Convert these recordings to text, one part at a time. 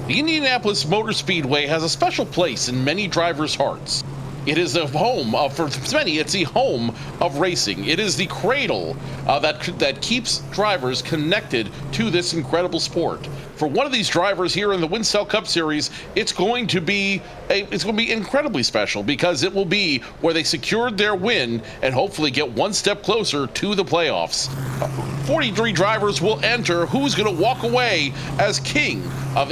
The Indianapolis Motor Speedway has a special place in many drivers' hearts. It is a home for many. It's the home of racing. It is the cradle that keeps drivers connected to this incredible sport. For one of these drivers here in the Winstel Cup Series, it's going to be incredibly special because it will be where they secured their win and hopefully get one step closer to the playoffs. 43 drivers will enter. Who's going to walk away as king of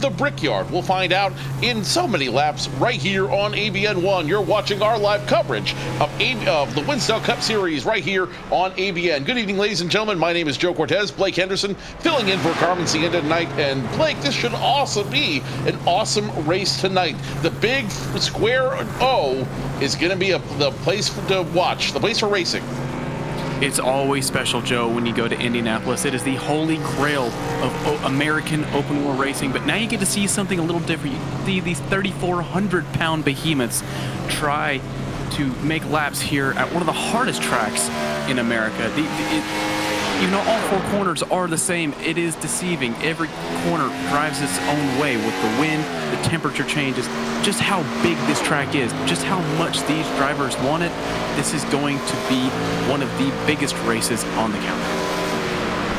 the Brickyard? We'll find out in so many laps right here on ABN1. You're watching our live coverage of the Winstel Cup Series right here on ABN. Good evening, ladies and gentlemen. My name is Joe Cortez. Blake Henderson filling in for Carmen, Sienna tonight. And Blake, this should also be an awesome race tonight. The big square O is going to be the place to watch, the place for racing. It's always special, Joe, when you go to Indianapolis. It is the holy grail of American open wheel racing, but now you get to see something a little different. You see these 3,400-pound behemoths try to make laps here at one of the hardest tracks in America. Even though all four corners are the same, it is deceiving. Every corner drives its own way with the wind, the temperature changes, just how big this track is, just how much these drivers want it. This is going to be one of the biggest races on the calendar.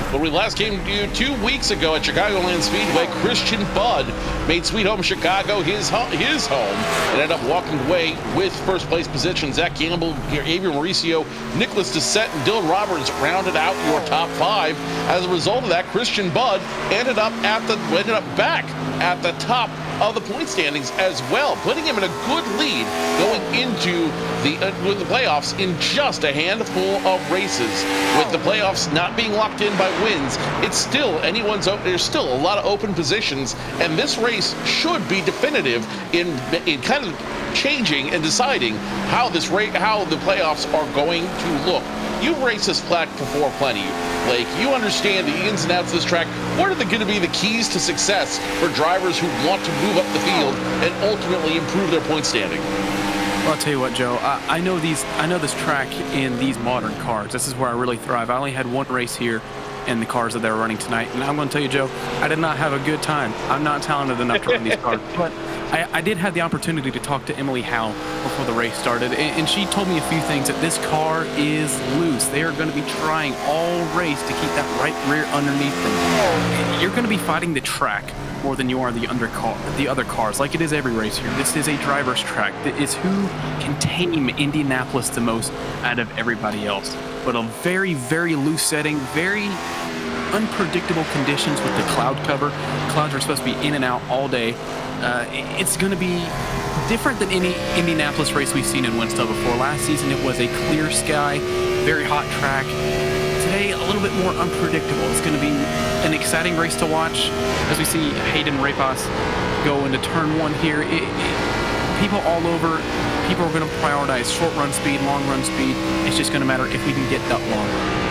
When we last came to you 2 weeks ago at Chicagoland Speedway, Christian Budd made Sweet Home Chicago his home and ended up walking away with first place position. Zach Campbell, Avery Mauricio, Nicholas Doucette, and Dylan Roberts rounded out your top five. As a result of that, Christian Budd ended up back at the top of the point standings as well, putting him in a good lead going into the playoffs in just a handful of races. With the playoffs not being locked in by wins, it's still there's still a lot of open positions, and this race should be definitive in kind of changing and deciding how the playoffs are going to look. You've raced this track before plenty, Blake. You understand the ins and outs of this track. What are going to be the keys to success for drivers who want to move up the field and ultimately improve their point standing? Well, I'll tell you what, Joe. I know this track in these modern cars. This is where I really thrive. I only had one race here in the cars that they were running tonight, and I'm going to tell you, Joe, I did not have a good time. I'm not talented enough to run these cars, but I did have the opportunity to talk to Emily Howe before the race started, and she told me a few things. That this car is loose. They are going to be trying all race to keep that right rear underneath them. You're going to be fighting the track more than you are the other cars, like it is every race here. This is a driver's track. It's who can tame Indianapolis the most out of everybody else. But a very, very loose setting, very unpredictable conditions with the cloud cover. Clouds are supposed to be in and out all day. It's going to be different than any Indianapolis race we've seen in Winstel before. Last season it was a clear sky, very hot track. Today a little bit more unpredictable. It's going to be an exciting race to watch as we see Hayden Rapaz go into turn one here. People all over. People are going to prioritize short run speed, long run speed. It's just going to matter if we can get that long run.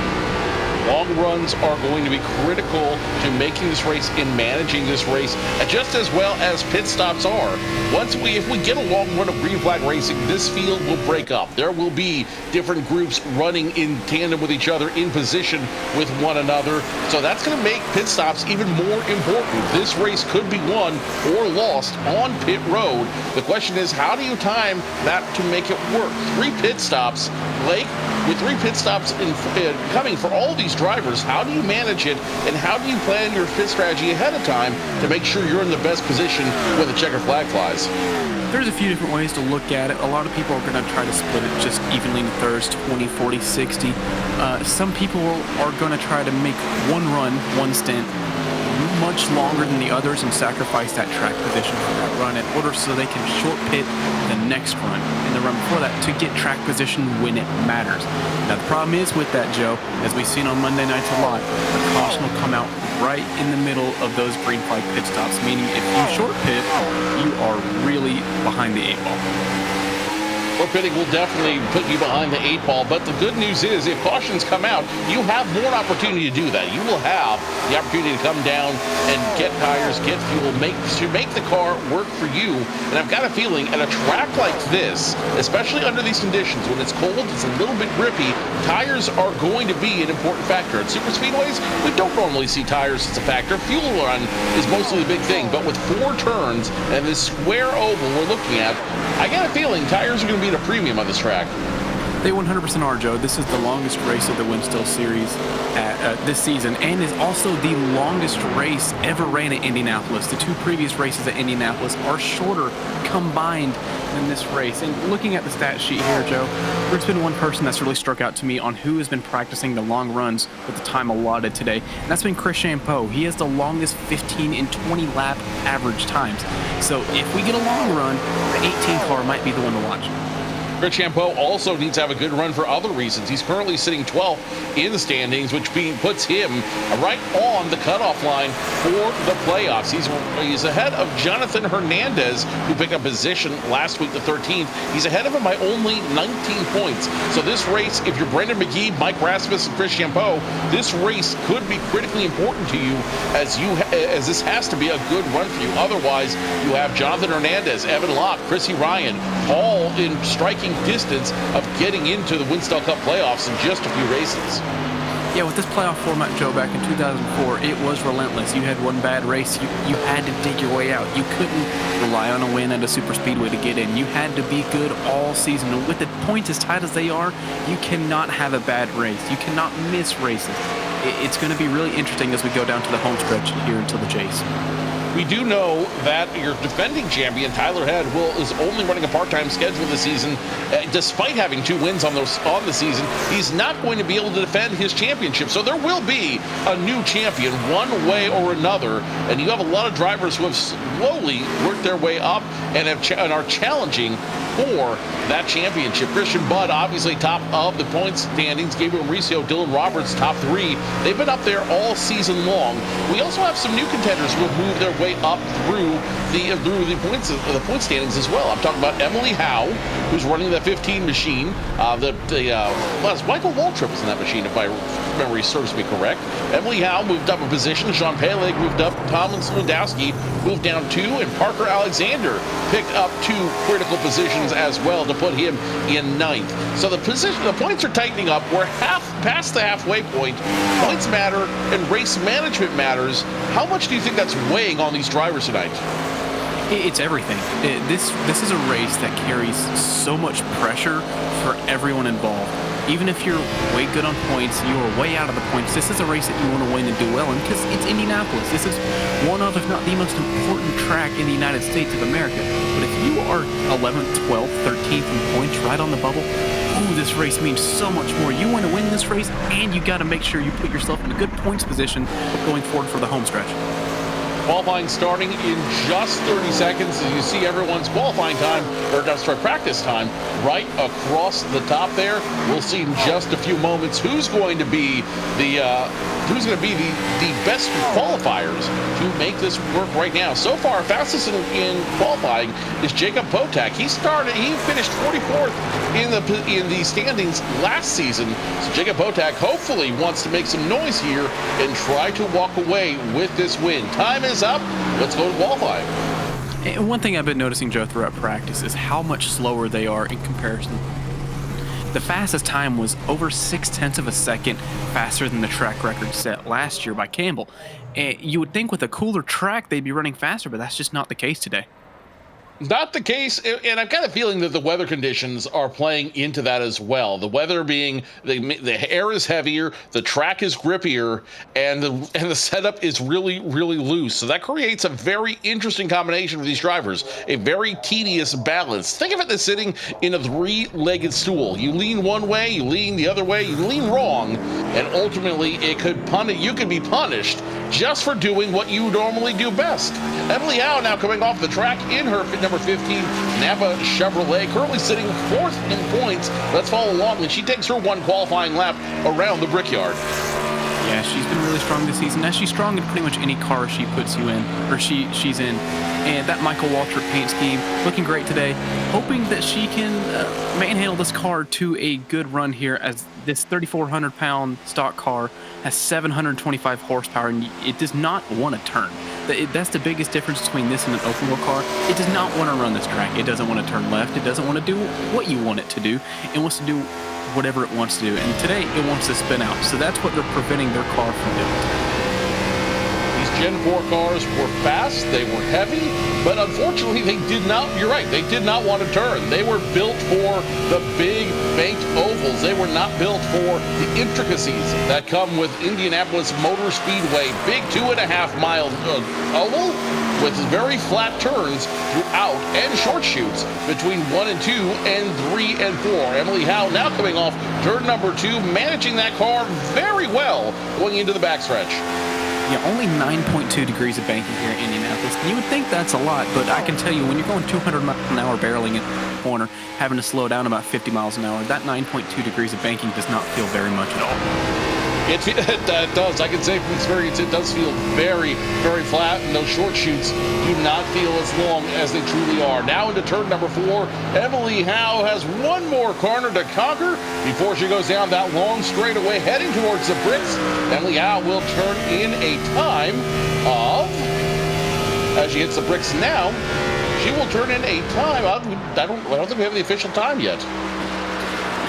Long runs are going to be critical to making this race and managing this race, just as well as pit stops are. If we get a long run of green flag racing, this field will break up. There will be different groups running in tandem with each other, in position with one another. So that's going to make pit stops even more important. This race could be won or lost on pit road. The question is, how do you time that to make it work? 3 pit stops, Blake. With 3 pit stops coming for all these drivers, how do you manage it, and how do you plan your pit strategy ahead of time to make sure you're in the best position when the checker flag flies? There's a few different ways to look at it. A lot of people are going to try to split it just evenly in thirds, 20, 40, 60. Some people are going to try to make one run, one stint, much longer than the others and sacrifice that track position for that run in order so they can short pit the next run and the run before that to get track position when it matters. Now the problem is with that, Joe, as we've seen on Monday nights a lot, the caution will come out right in the middle of those green flag pit stops, meaning if you short pit, you are really behind the 8 ball. or pitting will definitely put you behind the 8 ball. But the good news is, if cautions come out, you have more opportunity to do that. You will have the opportunity to come down and get tires, get fuel, to make the car work for you. And I've got a feeling at a track like this, especially under these conditions, when it's cold, it's a little bit grippy, tires are going to be an important factor. At super speedways, we don't normally see tires as a factor. Fuel run is mostly the big thing, but with 4 turns and this square oval we're looking at, I got a feeling tires are going to be at a premium on this track. They 100% are, Joe. This is the longest race of the Winstel series this season, and is also the longest race ever ran at Indianapolis. The 2 previous races at Indianapolis are shorter combined than this race. And looking at the stat sheet here, Joe, there's been one person that's really struck out to me on who has been practicing the long runs with the time allotted today, and that's been Chris Champeau. He has the longest 15 and 20 lap average times. So if we get a long run, the 18 car might be the one to watch. Chris Champeau also needs to have a good run for other reasons. He's currently sitting 12th in the standings, which puts him right on the cutoff line for the playoffs. He's ahead of Jonathan Hernandez, who picked up position last week, the 13th. He's ahead of him by only 19 points. So this race, if you're Brendan McGee, Mike Rasmus, and Chris Champeau, this race could be critically important to you, as this has to be a good run for you. Otherwise, you have Jonathan Hernandez, Evan Locke, Chrissy Ryan, all in striking distance of getting into the Winstel Cup playoffs in just a few races. Yeah, with this playoff format, Joe, back in 2004, it was relentless. You had one bad race, you had to dig your way out. You couldn't rely on a win at a super speedway to get in. You had to be good all season. And with the points as tight as they are, you cannot have a bad race. You cannot miss races. It's going to be really interesting as we go down to the home stretch here until the chase. We do know that your defending champion, Tyler Head, is only running a part-time schedule this season. Despite having 2 wins on the season, he's not going to be able to defend his championship. So there will be a new champion one way or another. And you have a lot of drivers who have slowly worked their way up and are challenging for that championship. Christian Budd, obviously top of the points standings. Gabriel Mauricio, Dylan Roberts, top 3. They've been up there all season long. We also have some new contenders who have moved their way up through the points standings as well. I'm talking about Emily Howe, who's running the 15 machine. Michael Waltrip is in that machine, if my memory serves me correct. Emily Howe moved up a position. Sean Peleg moved up. Thomas Lewandowski moved down 2, and Parker Alexander picked up 2 critical positions as well to put him in 9th. So the points are tightening up. We're past the halfway point. Points matter and race management matters. How much do you think that's weighing on these drivers tonight? It's everything. This is a race that carries so much pressure for everyone involved. Even if you're way good on points, you are way out of the points, this is a race that you want to win and do well in, because it's Indianapolis. This is one of, if not the most important track in the United States of America. But if you are 11th, 12th, 13th in points, right on the bubble, ooh, this race means so much more. You want to win this race, and you got to make sure you put yourself in a good points position going forward for the home stretch. Qualifying starting in just 30 seconds. As you see everyone's qualifying time, or practice time, right across the top there. We'll see in just a few moments who's going to be the best qualifiers to make this work right now. So far, fastest in qualifying is Jacob Potak. He finished 44th in the standings last season. So Jacob Potak hopefully wants to make some noise here and try to walk away with this win. Time is up. Let's go to qualifying. And one thing I've been noticing, Joe, throughout practice is how much slower they are in comparison. The fastest time was over 0.6 of a second faster than the track record set last year by Campbell. And you would think with a cooler track they'd be running faster, but that's just not the case today. Not the case, and I've got a feeling that the weather conditions are playing into that as well. The weather being the air is heavier, the track is grippier, and the setup is really, really loose. So that creates a very interesting combination for these drivers, a very tedious balance. Think of it as sitting in a 3-legged stool. You lean one way, you lean the other way, you lean wrong, and ultimately you could be punished just for doing what you normally do best. Emily Howe now coming off the track in her number 15 Napa Chevrolet, currently sitting 4th in points. Let's follow along, and she takes her 1 qualifying lap around the Brickyard. Yeah, she's been really strong this season. Now she's strong in pretty much any car she puts you in, or she's in. And that Michael Waltrip paint scheme, looking great today. Hoping that she can manhandle this car to a good run here, as this 3,400-pound stock car has 725 horsepower, and it does not want to turn. That's the biggest difference between this and an open wheel car. It does not want to run this track. It doesn't want to turn left. It doesn't want to do what you want it to do. It wants to do whatever it wants to do. And today, it wants to spin out. So that's what they're preventing their car from doing. These Gen 4 cars were fast, they were heavy, but unfortunately they did not, you're right, they did not want to turn. They were built for the big banked ovals. They were not built for the intricacies that come with Indianapolis Motor Speedway. Big 2.5-mile oval with very flat turns throughout and short shoots between 1 and 2 and 3 and 4. Emily Howe now coming off turn number 2, managing that car very well going into the backstretch. Yeah, only 9.2 degrees of banking here in Indianapolis. You would think that's a lot, but I can tell you, when you're going 200 miles an hour barreling in the corner, having to slow down about 50 miles an hour, that 9.2 degrees of banking does not feel very much at all. It does. I can say from experience, it does feel very, very flat, and those short shoots do not feel as long as they truly are. Now into turn number 4, Emily Howe has one more corner to conquer before she goes down that long straightaway heading towards the bricks. Emily Howe will turn in a time of, as she hits the bricks now, she will turn in a time of, I don't think we have the official time yet.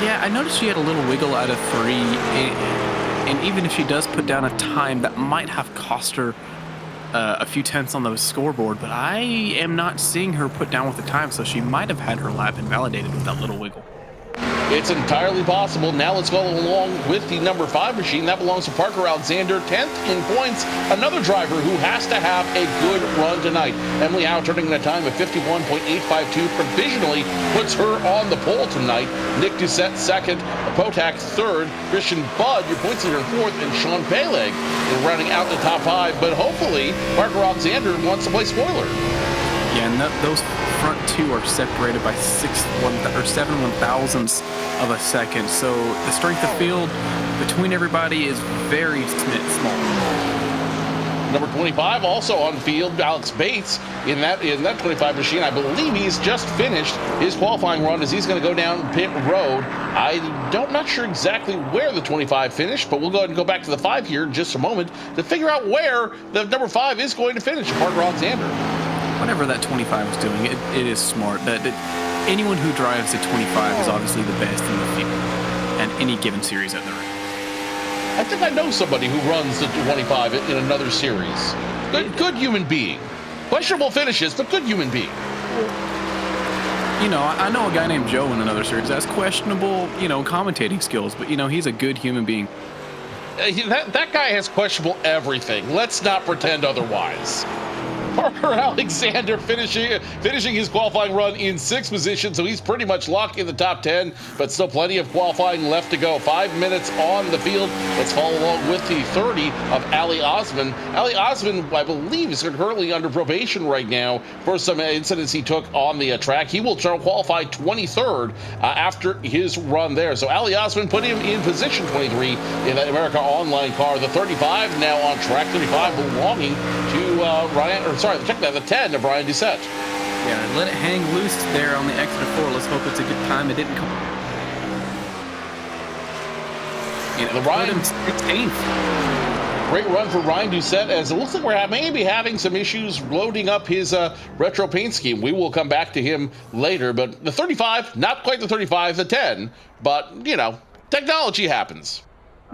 Yeah, I noticed she had a little wiggle out of 3. And even if she does put down a time, that might have cost her a few tenths on the scoreboard, but I am not seeing her put down with the time, so she might have had her lap invalidated with that little wiggle. It's entirely possible. Now let's go along with the number 5 machine. That belongs to Parker Alexander, 10th in points. Another driver who has to have a good run tonight. Emily Howe turning in a time of 51.852, provisionally puts her on the pole tonight. Nick Doucette second, Potak third, Christian Budd, your points leader in 4th, and Sean Peleg is rounding out the top 5. But hopefully, Parker Alexander wants to play spoiler. Yeah, and those front 2 are separated by 7 one-thousandths of a second. So the strength of field between everybody is very small. Number 25 also on field, Alex Bates in that 25 machine. I believe he's just finished his qualifying run as he's going to go down pit road. Not sure exactly where the 25 finished, but we'll go ahead and go back to the 5 here in just a moment to figure out where the number 5 is going to finish, Parker Alexander. Whatever that 25 is doing, it is smart. That anyone who drives a 25 is obviously the best in the field and any given series that they're in. I think I know somebody who runs the 25 in another series. Good human being. Questionable finishes, but good human being. You know, I know a guy named Joe in another series that's questionable, commentating skills, but, he's a good human being. That guy has questionable everything. Let's not pretend otherwise. Parker Alexander finishing his qualifying run in 6th position, so he's pretty much locked in the top 10, but still plenty of qualifying left to go. 5 minutes on the field. Let's follow along with the 30 of Ali Osman. Ali Osman, I believe, is currently under probation right now for some incidents he took on the track. He will qualify 23rd after his run there. So Ali Osman put him in position 23 in that America Online car. The 35 now on track 35 belonging to the 10 of Brian Doucette. Yeah, let it hang loose there on the exit of 4. Let's hope it's a good time. It didn't come. The Ryan 16th. Great run for Ryan Doucette, as it looks like we're maybe having some issues loading up his retro paint scheme. We will come back to him later, but the 35, not quite the 35, the 10, but, technology happens.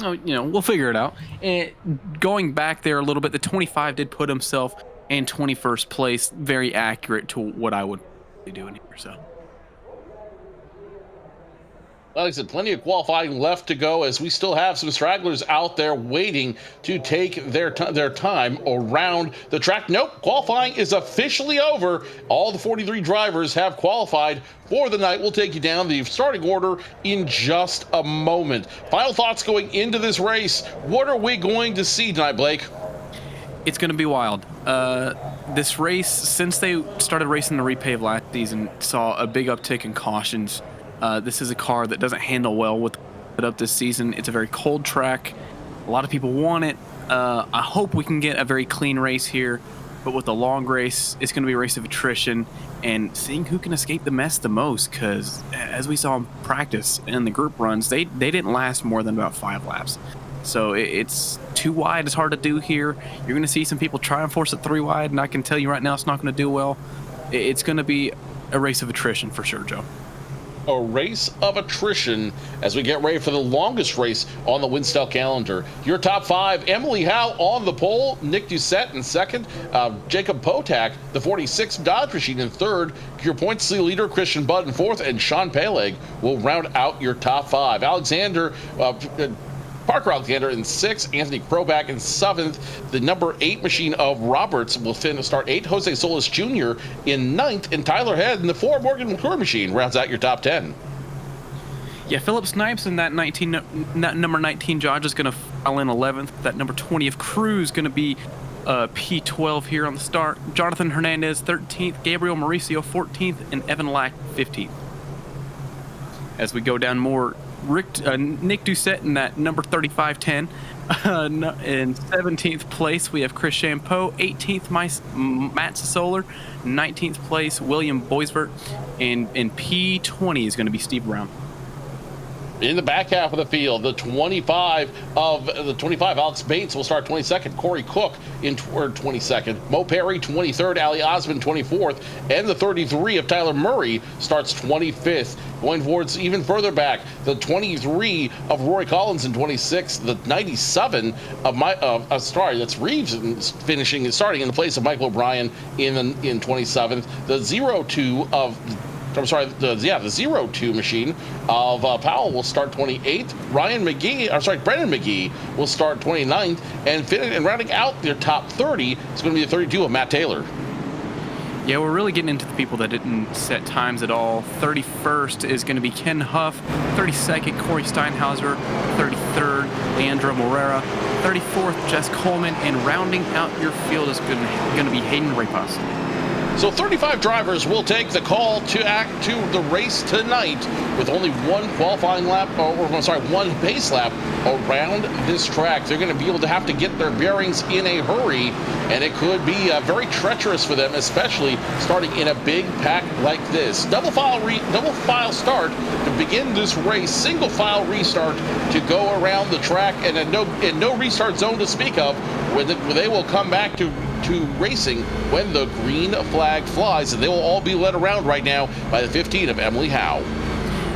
Oh, we'll figure it out. And going back there a little bit, the 25 did put himself in 21st place, very accurate to what I would be doing here. So, like I said, plenty of qualifying left to go, as we still have some stragglers out there waiting to take their time around the track. Nope, qualifying is officially over. All the 43 drivers have qualified for the night. We'll take you down the starting order in just a moment. Final thoughts going into this race. What are we going to see tonight, Blake? It's going to be wild. This race, since they started racing the repave last season, saw a big uptick in cautions. This is a car that doesn't handle well with it up this season. It's a very cold track. A lot of people want it. I hope we can get a very clean race here, but with a long race, it's going to be a race of attrition and seeing who can escape the mess the most, because as we saw in practice in the group runs, they didn't last more than about 5 laps. So it's too wide. It's hard to do here. You're going to see some people try and force it 3 wide, and I can tell you right now it's not going to do well. It's going to be a race of attrition for sure, Joe. A race of attrition as we get ready for the longest race on the Winstel calendar. Your top 5, Emily Howe on the pole, Nick Doucette in second, Jacob Potak, the 46 Dodge Machine in third, your points leader Christian Budd in fourth, and Sean Peleg will round out your top 5. Parker Alexander in 6th, Anthony Kroback in 7th. The number 8 machine of Roberts will start 8th. Jose Solis Jr. in 9th, and Tyler Head in the 4 Morgan McClure machine rounds out your top 10. Yeah, Philip Snipes in that number 19 Dodge is going to file in 11th. That number 20 of Cruz going to be P12 here on the start. Jonathan Hernandez 13th, Gabriel Mauricio 14th, and Evan Lack 15th. As we go down more, Nick Doucette in that number 3510. In 17th place, we have Chris Champeau. 18th, Matt Soler. 19th place, William Boisvert. And in P20 is going to be Steve Brown. In the back half of the field, the 25, Alex Bates will start 22nd. Corey Cook in 22nd. Mo Perry, 23rd. Ali Osmond, 24th. And the 33 of Tyler Murray starts 25th. Going towards even further back, the 23 of Rory Collins in 26th. The 97 that's Reeves starting in the place of Michael O'Brien in 27th. The 02 of the 02 machine of Powell will start 28th. Brendan McGee will start 29th. And rounding out their top 30 is going to be the 32 of Matt Taylor. Yeah, we're really getting into the people that didn't set times at all. 31st is going to be Ken Huff. 32nd, Corey Steinhauser. 33rd, Leandro Morera. 34th, Jess Coleman. And rounding out your field is going to be Hayden Repas. So 35 drivers will take the call to the race tonight with only one qualifying lap, one base lap around this track. They're going to be able to have to get their bearings in a hurry, and it could be very treacherous for them, especially starting in a big pack like this. Double file start to begin this race, single file restart to go around the track, and no restart zone to speak of, where they will come back to racing when the green flag flies, and they will all be led around right now by the 15 of Emily Howe.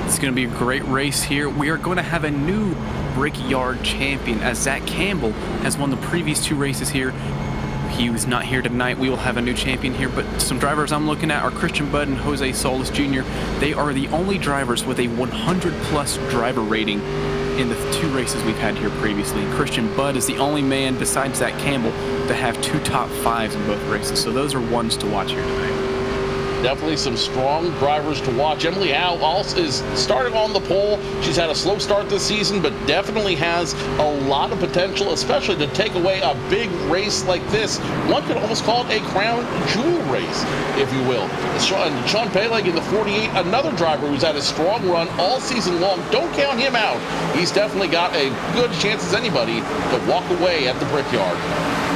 It's going to be a great race here. We are going to have a new Brickyard champion, as Zach Campbell has won the previous 2 races here. He was not here tonight. We will have a new champion here, but some drivers I'm looking at are Christian Budd and Jose Solis Jr. They are the only drivers with a 100-plus driver rating in the 2 races we've had here previously. And Christian Budd is the only man besides Zach Campbell to have 2 top 5s in both races. So those are ones to watch here tonight. Definitely some strong drivers to watch. Emily Howe also is starting on the pole. She's had a slow start this season, but definitely has a lot of potential, especially to take away a big race like this. One could almost call it a crown jewel race, if you will. Sean Peleg in the 48, another driver who's had a strong run all season long. Don't count him out. He's definitely got a good chance as anybody to walk away at the Brickyard.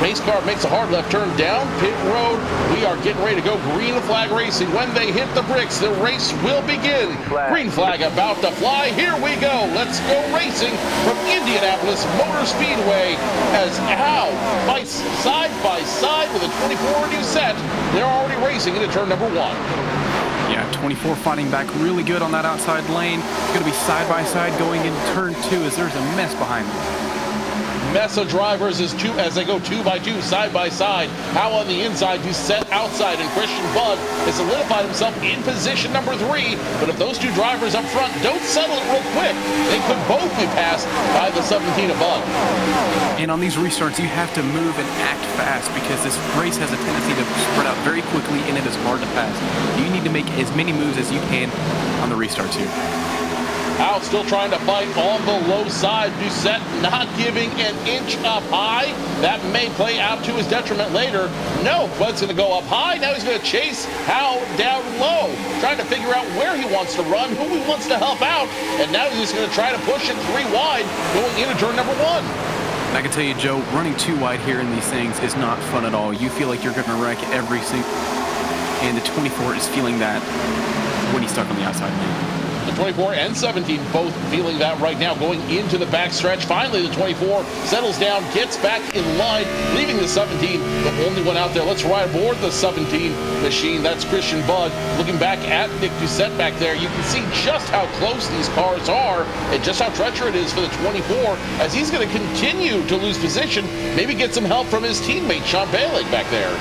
Pace car makes a hard left turn down pit road. We are getting ready to go green flag racing. When they hit the bricks, the race will begin. Green flag about to fly. Here we go. Let's go racing from Indianapolis Motor Speedway as Howe fights side by side with a 24 new set. They're already racing into turn number 1. Yeah, 24 fighting back really good on that outside lane. It's going to be side by side going into turn 2 as there's a mess behind them. Mess of drivers as they go 2 by 2 side by side. Howe on the inside, Doucette outside, and Christian Budd has solidified himself in position number 3. But if those 2 drivers up front don't settle it real quick, they could both be passed by the 17 of Budd. And on these restarts, you have to move and act fast because this race has a tendency to spread out very quickly and it is hard to pass. You need to make as many moves as you can on the restarts here. Howe still trying to fight on the low side. Doucette not giving an inch up high. That may play out to his detriment later. No, Bud's going to go up high. Now he's going to chase Howe down low, trying to figure out where he wants to run, who he wants to help out. And now he's just going to try to push it 3 wide going into turn number 1. And I can tell you, Joe, running too wide here in these things is not fun at all. You feel like you're going to wreck every single, and the 24 is feeling that when he's stuck on the outside lane. The 24 and 17 both feeling that right now, going into the backstretch. Finally, the 24 settles down, gets back in line, leaving the 17, the only one out there. Let's ride aboard the 17 machine. That's Christian Budd. Looking back at Nick Doucette back there, you can see just how close these cars are and just how treacherous it is for the 24, as he's going to continue to lose position, maybe get some help from his teammate, Sean Bailey, back there.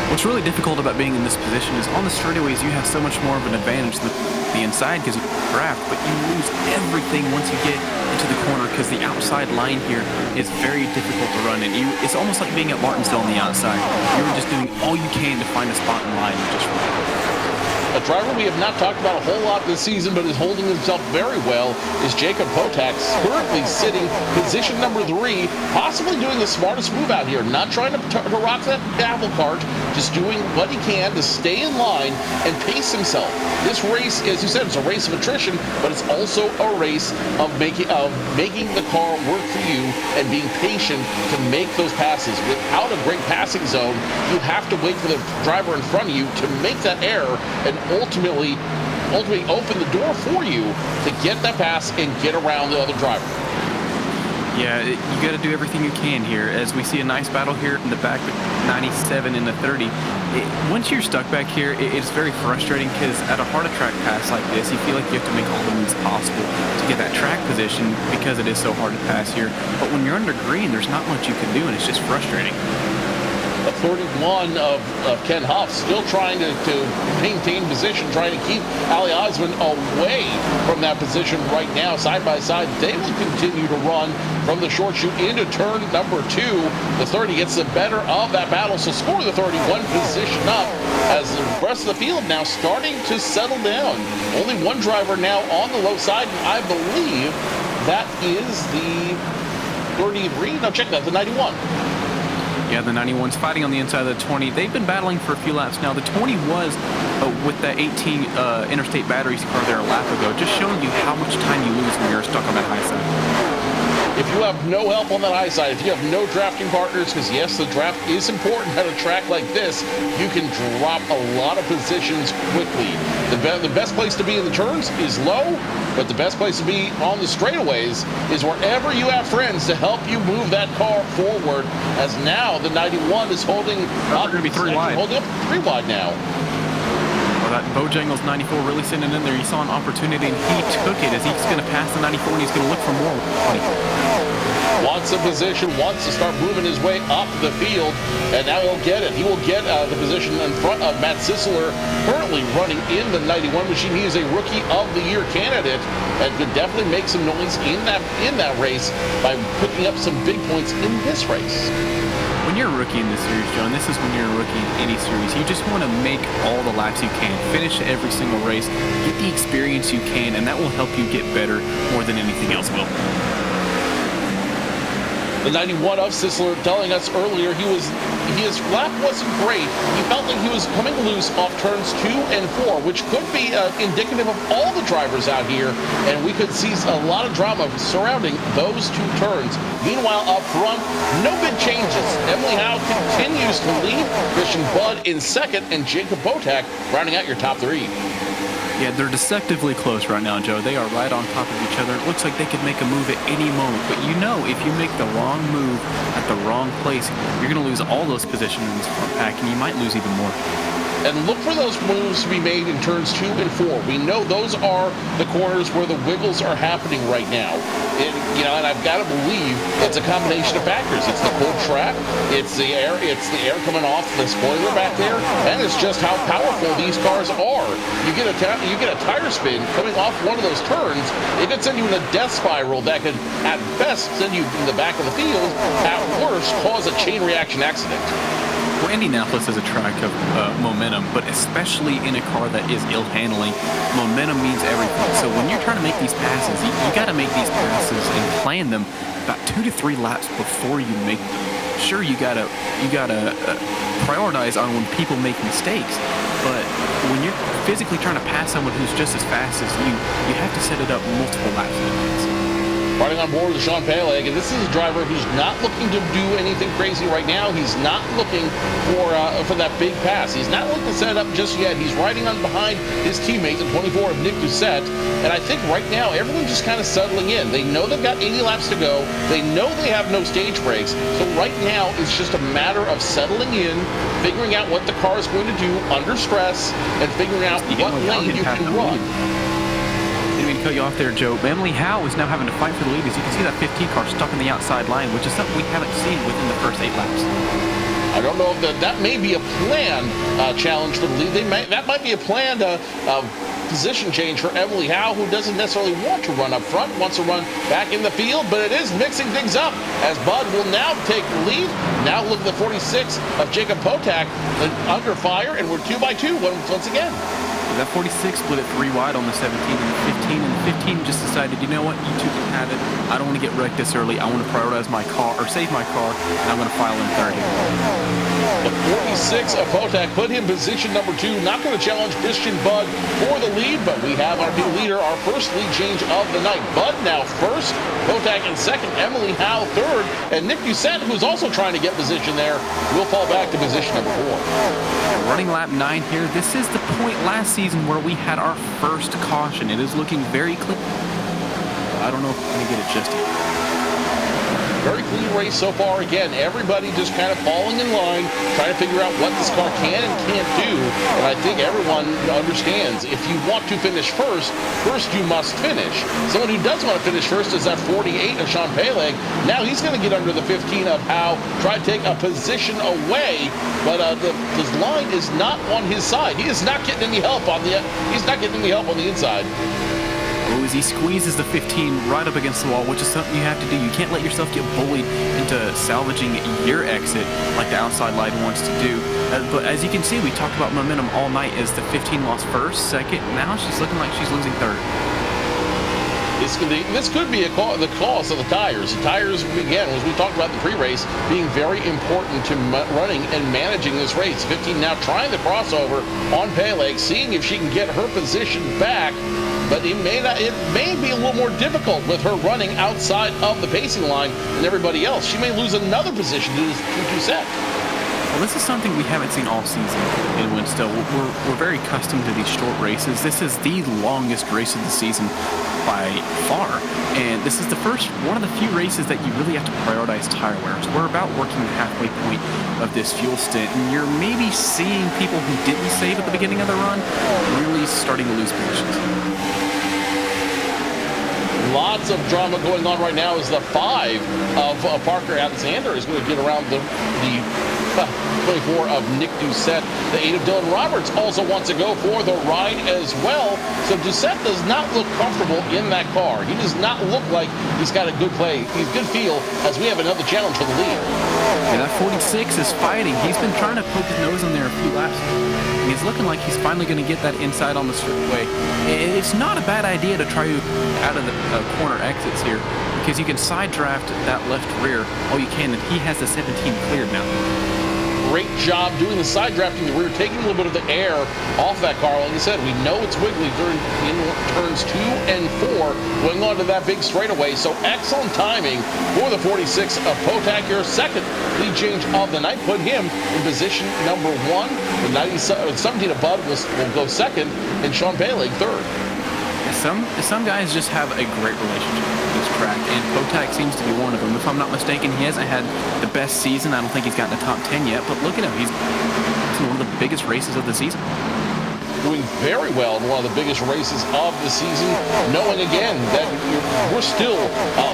What's really difficult about being in this position is on the straightaways you have so much more of an advantage than the inside because you draft, but you lose everything once you get into the corner because the outside line here is very difficult to run in. It's almost like being at Martinsville on the outside. You're just doing all you can to find a spot in line and just run. A driver we have not talked about a whole lot this season, but is holding himself very well, is Jacob Potak, currently sitting position number 3, possibly doing the smartest move out here, not trying to rock that apple cart, just doing what he can to stay in line and pace himself. This race, as you said, is a race of attrition, but it's also a race of making the car work for you and being patient to make those passes. Without a great passing zone, you have to wait for the driver in front of you to make that error and ultimately open the door for you to get that pass and get around the other driver. Yeah, you got to do everything you can here. As we see a nice battle here in the back with 97 and the 30. Once you're stuck back here, it's very frustrating because at a harder track pass like this, you feel like you have to make all the moves possible to get that track position because it is so hard to pass here. But when you're under green, there's not much you can do, and it's just frustrating. 31 of Ken Huff still trying to maintain position, trying to keep Ali Osman away from that position right now. Side by side, they will continue to run from the short chute into turn number 2. The 30 gets the better of that battle, so score the 31 position up as the rest of the field now starting to settle down. Only one driver now on the low side, and I believe that is the 33. No, check that, the 91. Yeah, the 91's fighting on the inside of the 20. They've been battling for a few laps now. The 20 was with that 18 Interstate Batteries car there a lap ago, just showing you how much time you lose when you're stuck on that high side. If you have no help on that high side, if you have no drafting partners, because yes, the draft is important at a track like this, you can drop a lot of positions quickly. The best place to be in the turns is low, but the best place to be on the straightaways is wherever you have friends to help you move that car forward, as now the 91 is holding up. Going to be 3 wide. Holding up 3 wide now. Well, that Bojangles 94 really sitting in there. He saw an opportunity and he took it as he's going to pass the 94 and he's going to look for more. Wants a position, wants to start moving his way up the field, and now he'll get it. He will get the position in front of Matt Sisler, currently running in the 91 machine. He is a Rookie of the Year candidate and could definitely make some noise in that race by picking up some big points in this race. When you're a rookie in this series, Joe, and this is when you're a rookie in any series, you just want to make all the laps you can, finish every single race, get the experience you can, and that will help you get better more than anything else will. The 91 of Sisler telling us earlier his lap wasn't great. He felt like he was coming loose off turns 2 and 4, which could be indicative of all the drivers out here, and we could see a lot of drama surrounding those 2 turns. Meanwhile, up front, no big changes. Emily Howe continues to lead, Christian Budd in second, and Jacob Potak rounding out your top 3. Yeah, they're deceptively close right now, Joe. They are right on top of each other. It looks like they could make a move at any moment. But you know, if you make the wrong move at the wrong place, you're going to lose all those positions in this front pack, and you might lose even more. And look for those moves to be made in turns 2 and 4. We know those are the corners where the wiggles are happening right now. And I've got to believe it's a combination of factors. It's the cold track, it's the air coming off the spoiler back there, and it's just how powerful these cars are. You get a tire spin coming off one of those turns, it could send you in a death spiral that could, at best, send you in the back of the field, at worst, cause a chain reaction accident. Well, Indianapolis is a track of momentum, but especially in a car that is ill-handling, momentum means everything. So when you're trying to make these passes, you got to make these passes and plan them about 2 to 3 laps before you make them. Sure, you gotta prioritize on when people make mistakes, but when you're physically trying to pass someone who's just as fast as you have to set it up multiple laps in advance. riding on board with Sean Peleg, and this is a driver who's not looking to do anything crazy right now. He's not looking for that big pass. He's not looking to set it up just yet. He's riding on behind his teammate, the 24 of Nick Doucette, and I think right now everyone's just kind of settling in. They know they've got 80 laps to go. They know they have no stage breaks, so right now it's just a matter of settling in, figuring out what the car is going to do under stress, and figuring out what lane you can run. Didn't mean to cut you off there, Joe. But Emily Howe is now having to fight for the lead. As you can see, that 15 car stuck in the outside line, which is something we haven't seen within the first 8 laps. I don't know if that may be a planned challenge for the lead. That might be a planned position change for Emily Howe, who doesn't necessarily want to run up front, wants to run back in the field, but it is mixing things up as Bud will now take the lead. Now look at the 46 of Jacob Potak under fire, and we're 2 by 2 once again. That 46 split it 3 wide on the 17 and the 15, and the 15 just decided, you know what, you two can have it. I don't want to get wrecked this early. I want to prioritize my car, or save my car, and I'm going to file in third here. The 46 of Potak put him position number 2. Not going to challenge Christian Bud for the lead, but we have our new leader, our first lead change of the night. Bud now first, Potak in second, Emily Howe third, and Nick Doucette, who's also trying to get position there, will fall back to position number 4. Running lap 9 here. This is the point last season where we had our first caution. It is looking very clean. I don't know if we're going to get it just yet. Very clean race so far. Again, everybody just kind of falling in line, trying to figure out what this car can and can't do. And I think everyone understands if you want to finish first you must finish. Someone who does want to finish first is that 48 of Sean Peleg. Now he's going to get under the 15 of Howe, try to take a position away, but his line is not on his side. He is not getting any help on the. He's not getting any help on the inside. Oh, as he squeezes the 15 right up against the wall, which is something you have to do. You can't let yourself get bullied into salvaging your exit like the outside line wants to do. But as you can see, we talked about momentum all night as the 15 lost first, second. Now she's looking like she's losing third. This could be the cause of the tires. The tires, again, as we talked about the pre-race, being very important to running and managing this race. 15 now trying the crossover on Peleg, seeing if she can get her position back. But it may be a little more difficult with her running outside of the pacing line than everybody else. She may lose another position to Doucette. Well, this is something we haven't seen all season in Winstel. We're very accustomed to these short races. This is the longest race of the season by far, and this is one of the few races that you really have to prioritize tire wear. So we're about working the halfway point of this fuel stint, and you're maybe seeing people who didn't save at the beginning of the run really starting to lose patience. Lots of drama going on right now as the 5 of Parker Alexander is going to get around the 24 of Nick Doucette. The 8 of Dylan Roberts also wants to go for the ride as well. So Doucette does not look comfortable in that car. He does not look like he's got a good good feel as we have another challenge for the lead. Yeah, that 46 is fighting. He's been trying to poke his nose in there a few laps. And he's looking like he's finally going to get that inside on the straightaway. It's not a bad idea to try out of the corner exits here, because you can side draft that left rear all you can, and he has the 17 cleared now. Great job doing the side drafting the rear, taking a little bit of the air off that car. Like I said, we know it's wiggly in turns 2 and 4, going on to that big straightaway. So excellent timing for the 46 of Potak, your second lead change of the night. Put him in position number 1. The 17 of Bud will go second, and Sean Peleg third. Some guys just have a great relationship with this track, and Potak seems to be one of them. If I'm not mistaken, he hasn't had the best season. I don't think he's gotten the top 10 yet, but look at him. He's in one of the biggest races of the season. Doing very well in one of the biggest races of the season, knowing again that we're still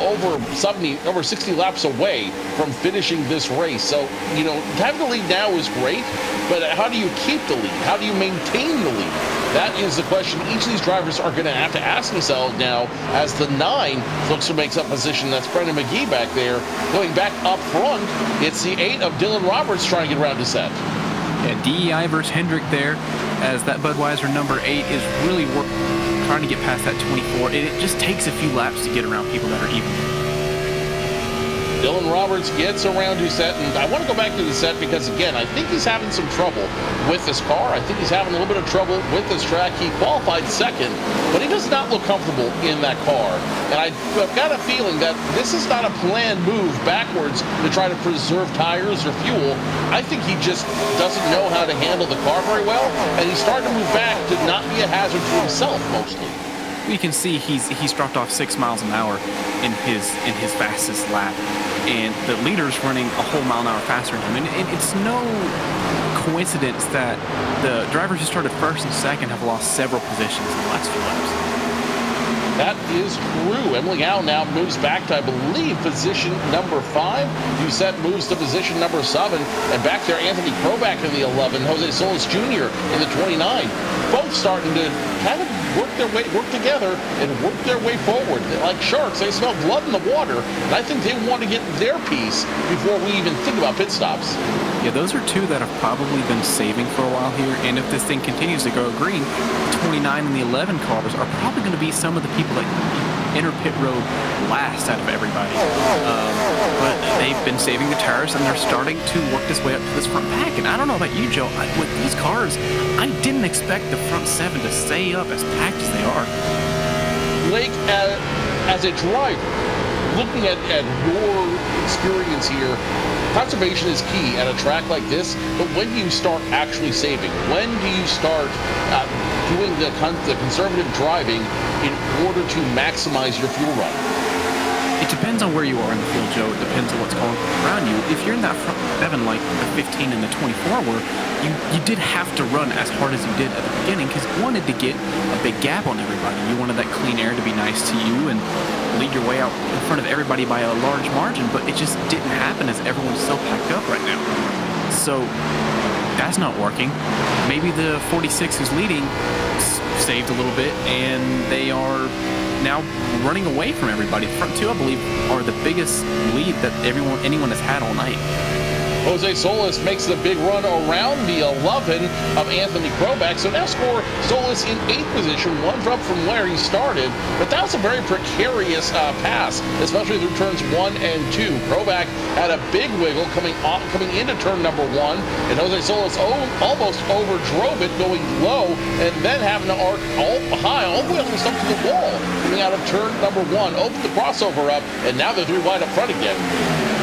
over 60 laps away from finishing this race. So, having the lead now is great, but how do you keep the lead? How do you maintain the lead? That is the question each of these drivers are going to have to ask themselves now as the 9 looks to make up position. That's Brendan McGee back there. Going back up front, it's the 8 of Dylan Roberts trying to get around Doucette. Yeah, DEI versus Hendrick there, as that Budweiser number 8 is really trying to get past that 24. It just takes a few laps to get around people that are even. Dylan Roberts gets around Doucette, and I want to go back to Doucette because, again, I think he's having some trouble with this car. I think he's having a little bit of trouble with this track. He qualified second, but he does not look comfortable in that car. And I've got a feeling that this is not a planned move backwards to try to preserve tires or fuel. I think he just doesn't know how to handle the car very well, and he's starting to move back to not be a hazard to himself mostly. You can see he's dropped off 6 miles an hour in his fastest lap, and the leader's running a whole mile an hour faster than him. And it's no coincidence that the drivers who started first and second have lost several positions in the last few laps. That is true. Emily Howe now moves back to, I believe, position number 5. Doucette moves to position number 7. And back there, Anthony Krobach in the 11. Jose Solis Jr. in the 29. Both starting to kind of work together and work their way forward. Like sharks, they smell blood in the water. And I think they want to get their piece before we even think about pit stops. Yeah, those are two that have probably been saving for a while here. And if this thing continues to go green, the 29 and the 11 cars are probably going to be some of the people that enter pit road last out of everybody. But they've been saving the tires, and they're starting to work this way up to this front pack. And I don't know about you, Joe, with these cars, I didn't expect the front 7 to stay up as packed as they are. Blake, as a driver, looking at your experience here, conservation is key at a track like this, but when do you start actually saving? When do you start doing the conservative driving in order to maximize your fuel run? It depends on where you are in the field, Joe. It depends on what's going around you. If you're in that front 7, like the 15 and the 24 were, you did have to run as hard as you did at the beginning because you wanted to get a big gap on everybody. You wanted that clean air to be nice to you and lead your way out in front of everybody by a large margin, but it just didn't happen as everyone's so packed up right now. So that's not working. Maybe the 46 who's leading saved a little bit, and they are now running away from everybody. The front 2, I believe, are the biggest lead that anyone has had all night. Jose Solis makes the big run around the 11 of Anthony Krobach. So now score Solis in 8th position, 1 drop from where he started. But that was a very precarious pass, especially through turns 1 and 2. Krobach had a big wiggle coming into turn number 1, and Jose Solis almost overdrove it going low, and then having to arc all high, all the way almost up to the wall, coming out of turn number 1, opened the crossover up, and now they're 3 wide up front again.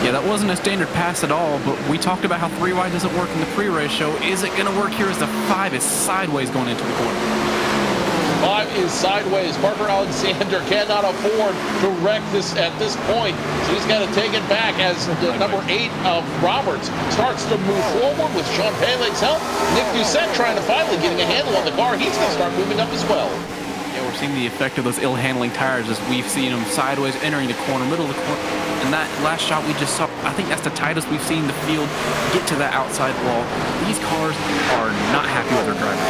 Yeah, that wasn't a standard pass at all, but we talked about how 3 wide doesn't work in the pre-race show. Is it going to work here as the 5 is sideways going into the corner? 5 is sideways. Parker Alexander cannot afford to wreck this at this point, so he's got to take it back as the number 8 of Roberts starts to move forward with Sean Pele's help. Nick Doucette trying to finally getting a handle on the car. He's going to start moving up as well. Yeah, we're seeing the effect of those ill-handling tires as we've seen them sideways entering the corner, middle of the corner. And that last shot we just saw, I think that's the tightest we've seen the field get to that outside wall. These cars are not happy with their drivers.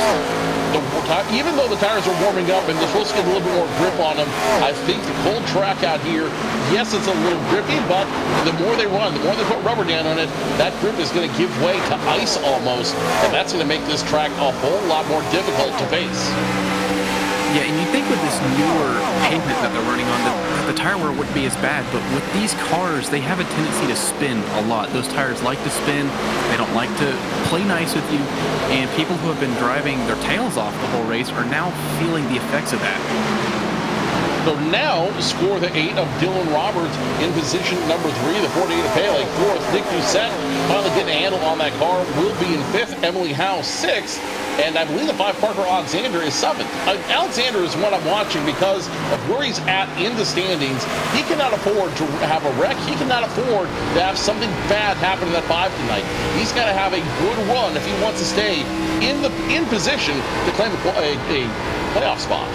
Even though the tires are warming up and they're supposed to get a little bit more grip on them, I think the cold track out here, yes, it's a little grippy, but the more they run, the more they put rubber down on it, that grip is going to give way to ice almost, and that's going to make this track a whole lot more difficult to face. Yeah, and you think with this newer pavement that they're running on, the tire wear wouldn't be as bad, but with these cars, they have a tendency to spin a lot. Those tires like to spin, they don't like to play nice with you, and people who have been driving their tails off the whole race are now feeling the effects of that. So now score the 8 of Dylan Roberts in position number 3, the 48 of Pele 4th. Nick Doucette finally getting a handle on that car, will be in 5th. Emily Howe 6th. And I believe the 5 Parker Alexander is 7th. Alexander is one I'm watching because of where he's at in the standings. He cannot afford to have a wreck. He cannot afford to have something bad happen in that 5 tonight. He's got to have a good run if he wants to stay in position to claim a playoff spot.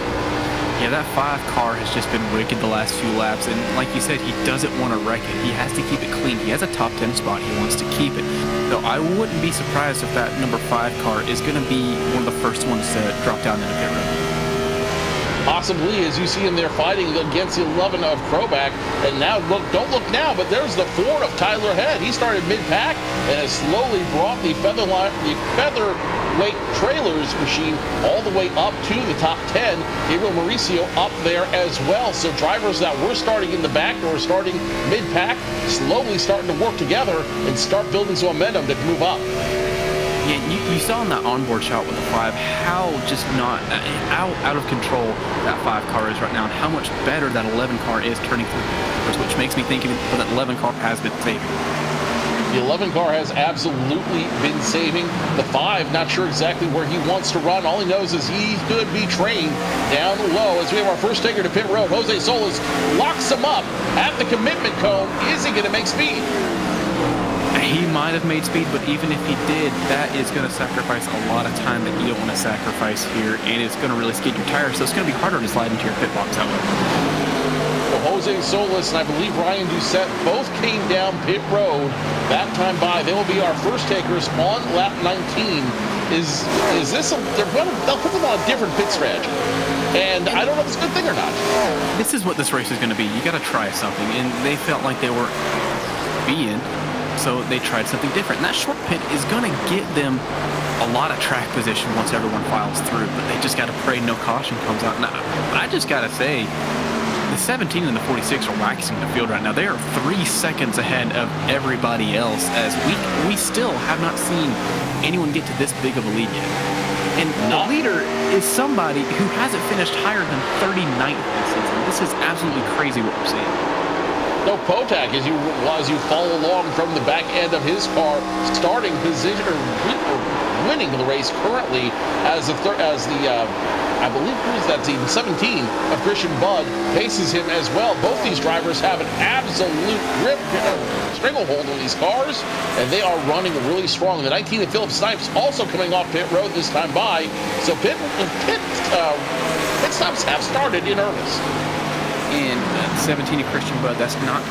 Yeah, that 5 car has just been wicked the last few laps, and like you said, he doesn't want to wreck it. He has to keep it clean. He has a top 10 spot. He wants to keep it. So I wouldn't be surprised if that number 5 car is going to be one of the first ones to drop down into pit road. possibly, as you see him there fighting against the 11 of Kroback. And now, look, don't look now, but there's the 4 of Tyler Head. He started mid-pack and has slowly brought the featherweight trailers machine all the way up to the top 10. Gabriel Mauricio up there as well. So drivers that were starting in the back or starting mid-pack slowly starting to work together and start building some momentum to move up. Yeah, you saw in that onboard shot with the 5 how just not out of control that 5 car is right now, and how much better that 11 car is turning through, which makes me think that 11 car has been saving. The 11 car has absolutely been saving. The 5, not sure exactly where he wants to run. All he knows is he could be trained down low. As we have our first taker to pit road, Jose Solis locks him up at the commitment cone. Is he going to make speed? He might have made speed, but even if he did, that is going to sacrifice a lot of time that you don't want to sacrifice here, and it's going to really skid your tires, so it's going to be harder to slide into your pit box that way. Well, Jose Solis and I believe Ryan Doucette both came down pit road that time by. They will be our first takers on lap 19. Is this they'll put them on a different pit strategy, and I don't know if it's a good thing or not. This is what this race is going to be. You got to try something, and they felt like they were being. So they tried something different. And that short pit is going to get them a lot of track position once everyone files through. But they just got to pray no caution comes out. Now, I just got to say, the 17 and the 46 are waxing the field right now. They are 3 seconds ahead of everybody else, as we still have not seen anyone get to this big of a lead yet. And the leader is somebody who hasn't finished higher than 39th this season. This is absolutely crazy what we're seeing. No, Potak, as you follow along from the back end of his car, starting position or winning the race currently as the I believe who's that team 17 of Christian Budd paces him as well. Both these drivers have an absolute grip stranglehold on these cars, and they are running really strong. The 19 of Philip Snipes also coming off pit road this time by, so pit stops have started in earnest. And 17 of Christian Budd, that's not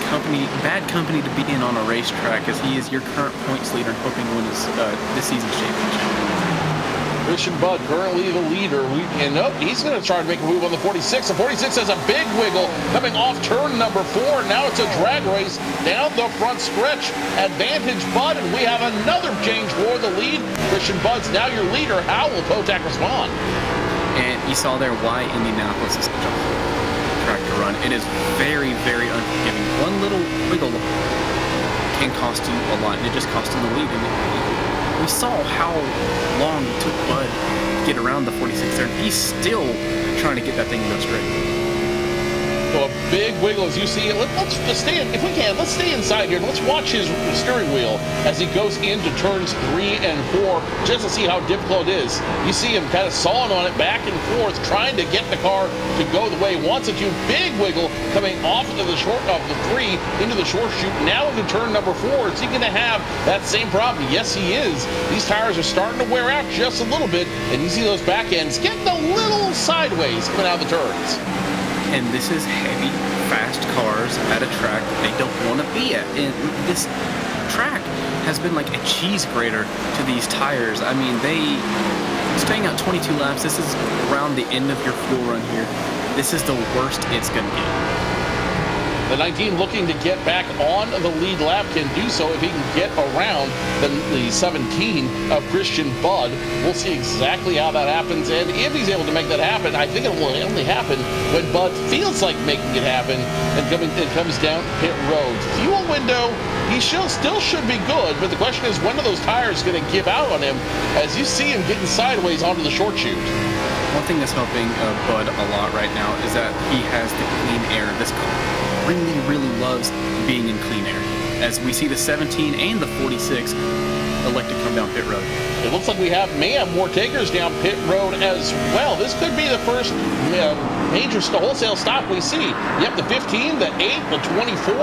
bad company to be in on a racetrack, as he is your current points leader and hoping to win this season's championship. Christian Budd currently the leader. He's going to try to make a move on the 46. The 46 has a big wiggle coming off turn number 4. Now it's a drag race down the front stretch. Advantage Budd, and we have another change for the lead. Christian Budd's now your leader. How will Potak respond? And you saw there why Indianapolis is such a track to run. It is very, very unforgiving. One little wiggle can cost you a lot, and it just cost him the lead. And we saw how long it took Bud to get around the 46 there, and he's still trying to get that thing to go straight. So a big wiggle as you see it. Let's just stay in, if we can, let's stay inside here and let's watch his steering wheel as he goes into turns 3 and 4 just to see how difficult it is. You see him kind of sawing on it back and forth, trying to get the car to go the way he wants it to. Big wiggle coming off of the short of the 3 into the short chute. Now into turn number 4. Is he going to have that same problem? Yes, he is. These tires are starting to wear out just a little bit, and you see those back ends getting a little sideways coming out of the turns. And this is heavy, fast cars at a track that they don't want to be at. And this track has been like a cheese grater to these tires. I mean, staying out 22 laps, this is around the end of your fuel run here. This is the worst it's going to get. The 19 looking to get back on the lead lap can do so if he can get around the 17 of Christian Budd. We'll see exactly how that happens, and if he's able to make that happen, I think it will only happen when Budd feels like making it happen and it comes down pit road. Fuel window, he still should be good, but the question is, when are those tires going to give out on him as you see him getting sideways onto the short chute? One thing that's helping Bud a lot right now is that he has the clean air. This car really, really loves being in clean air. As we see the 17 and the 46 elect to come down pit road. It looks like we have more takers down pit road as well. This could be the first major wholesale stop we see. Yep, the 15, the 8, the 24,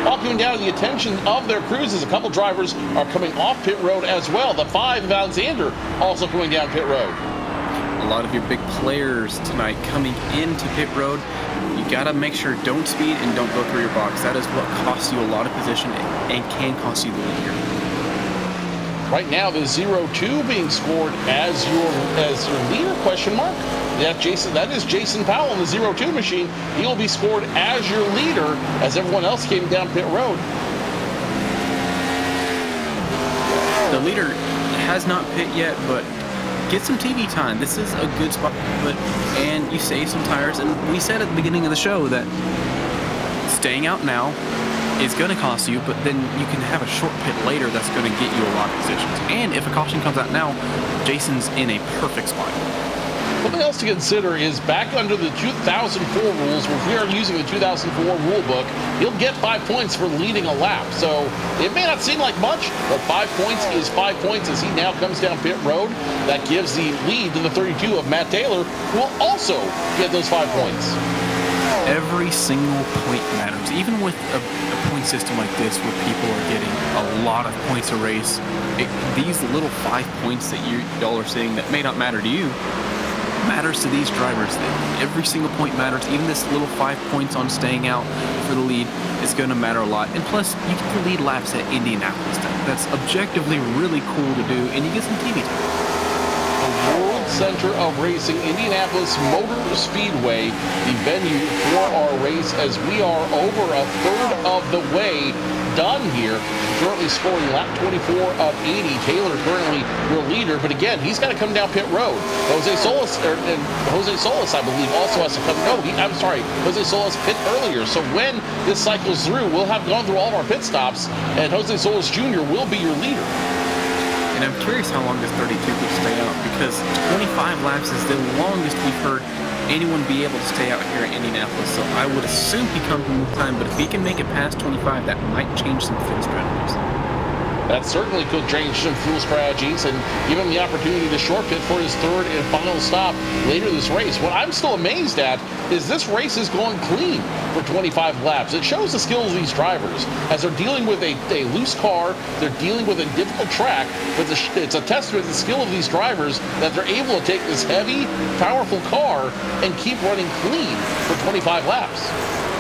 all coming down to the attention of their crews as a couple drivers are coming off pit road as well. The 5 of Alexander also coming down pit road. A lot of your big players tonight coming into pit road. You gotta make sure don't speed and don't go through your box. That is what costs you a lot of position and can cost you the lead here. Right now, the 0-2 being scored as your leader, question mark? That is Jason Powell in the 0-2 machine. He will be scored as your leader as everyone else came down pit road. The leader has not pit yet, but get some TV time. This is a good spot, and you save some tires. And we said at the beginning of the show that staying out now is going to cost you, but then you can have a short pit later that's going to get you a lot of positions. And if a caution comes out now, Jason's in a perfect spot. Something else to consider is back under the 2004 rules, if we are using the 2004 rule book, he'll get 5 points for leading a lap. So it may not seem like much, but 5 points is 5 points as he now comes down pit road. That gives the lead to the 32 of Matt Taylor, who will also get those 5 points. Every single point matters. Even with a point system like this where people are getting a lot of points a race, these little 5 points that y'all are seeing that may not matter to you, matters to these drivers. Every single point matters. Even this little 5 points on staying out for the lead is going to matter a lot. And plus, you get the lead laps at Indianapolis. That's objectively really cool to do, and you get some TV time. The World Center of Racing, Indianapolis Motor Speedway, the venue for our race, as we are over a third of the way done here. Currently scoring lap 24 of 80. Taylor currently your leader, but again, he's got to come down pit road. Jose Solis, I believe, also has to come. No, I'm sorry, Jose Solis pit earlier. So when this cycles through, we'll have gone through all of our pit stops, and Jose Solis Jr. will be your leader. And I'm curious how long this 32 could stay out, because 25 laps is the longest we've heard anyone be able to stay out here in Indianapolis. So I would assume he comes in time, but if he can make it past 25, that might change some fuel strategies. That certainly could change some fuel strategies and give him the opportunity to short pit for his third and final stop later this race. What I'm still amazed at is this race is going clean for 25 laps. It shows the skills of these drivers as they're dealing with a loose car, they're dealing with a difficult track, but it's a testament to the skill of these drivers that they're able to take this heavy, powerful car and keep running clean for 25 laps.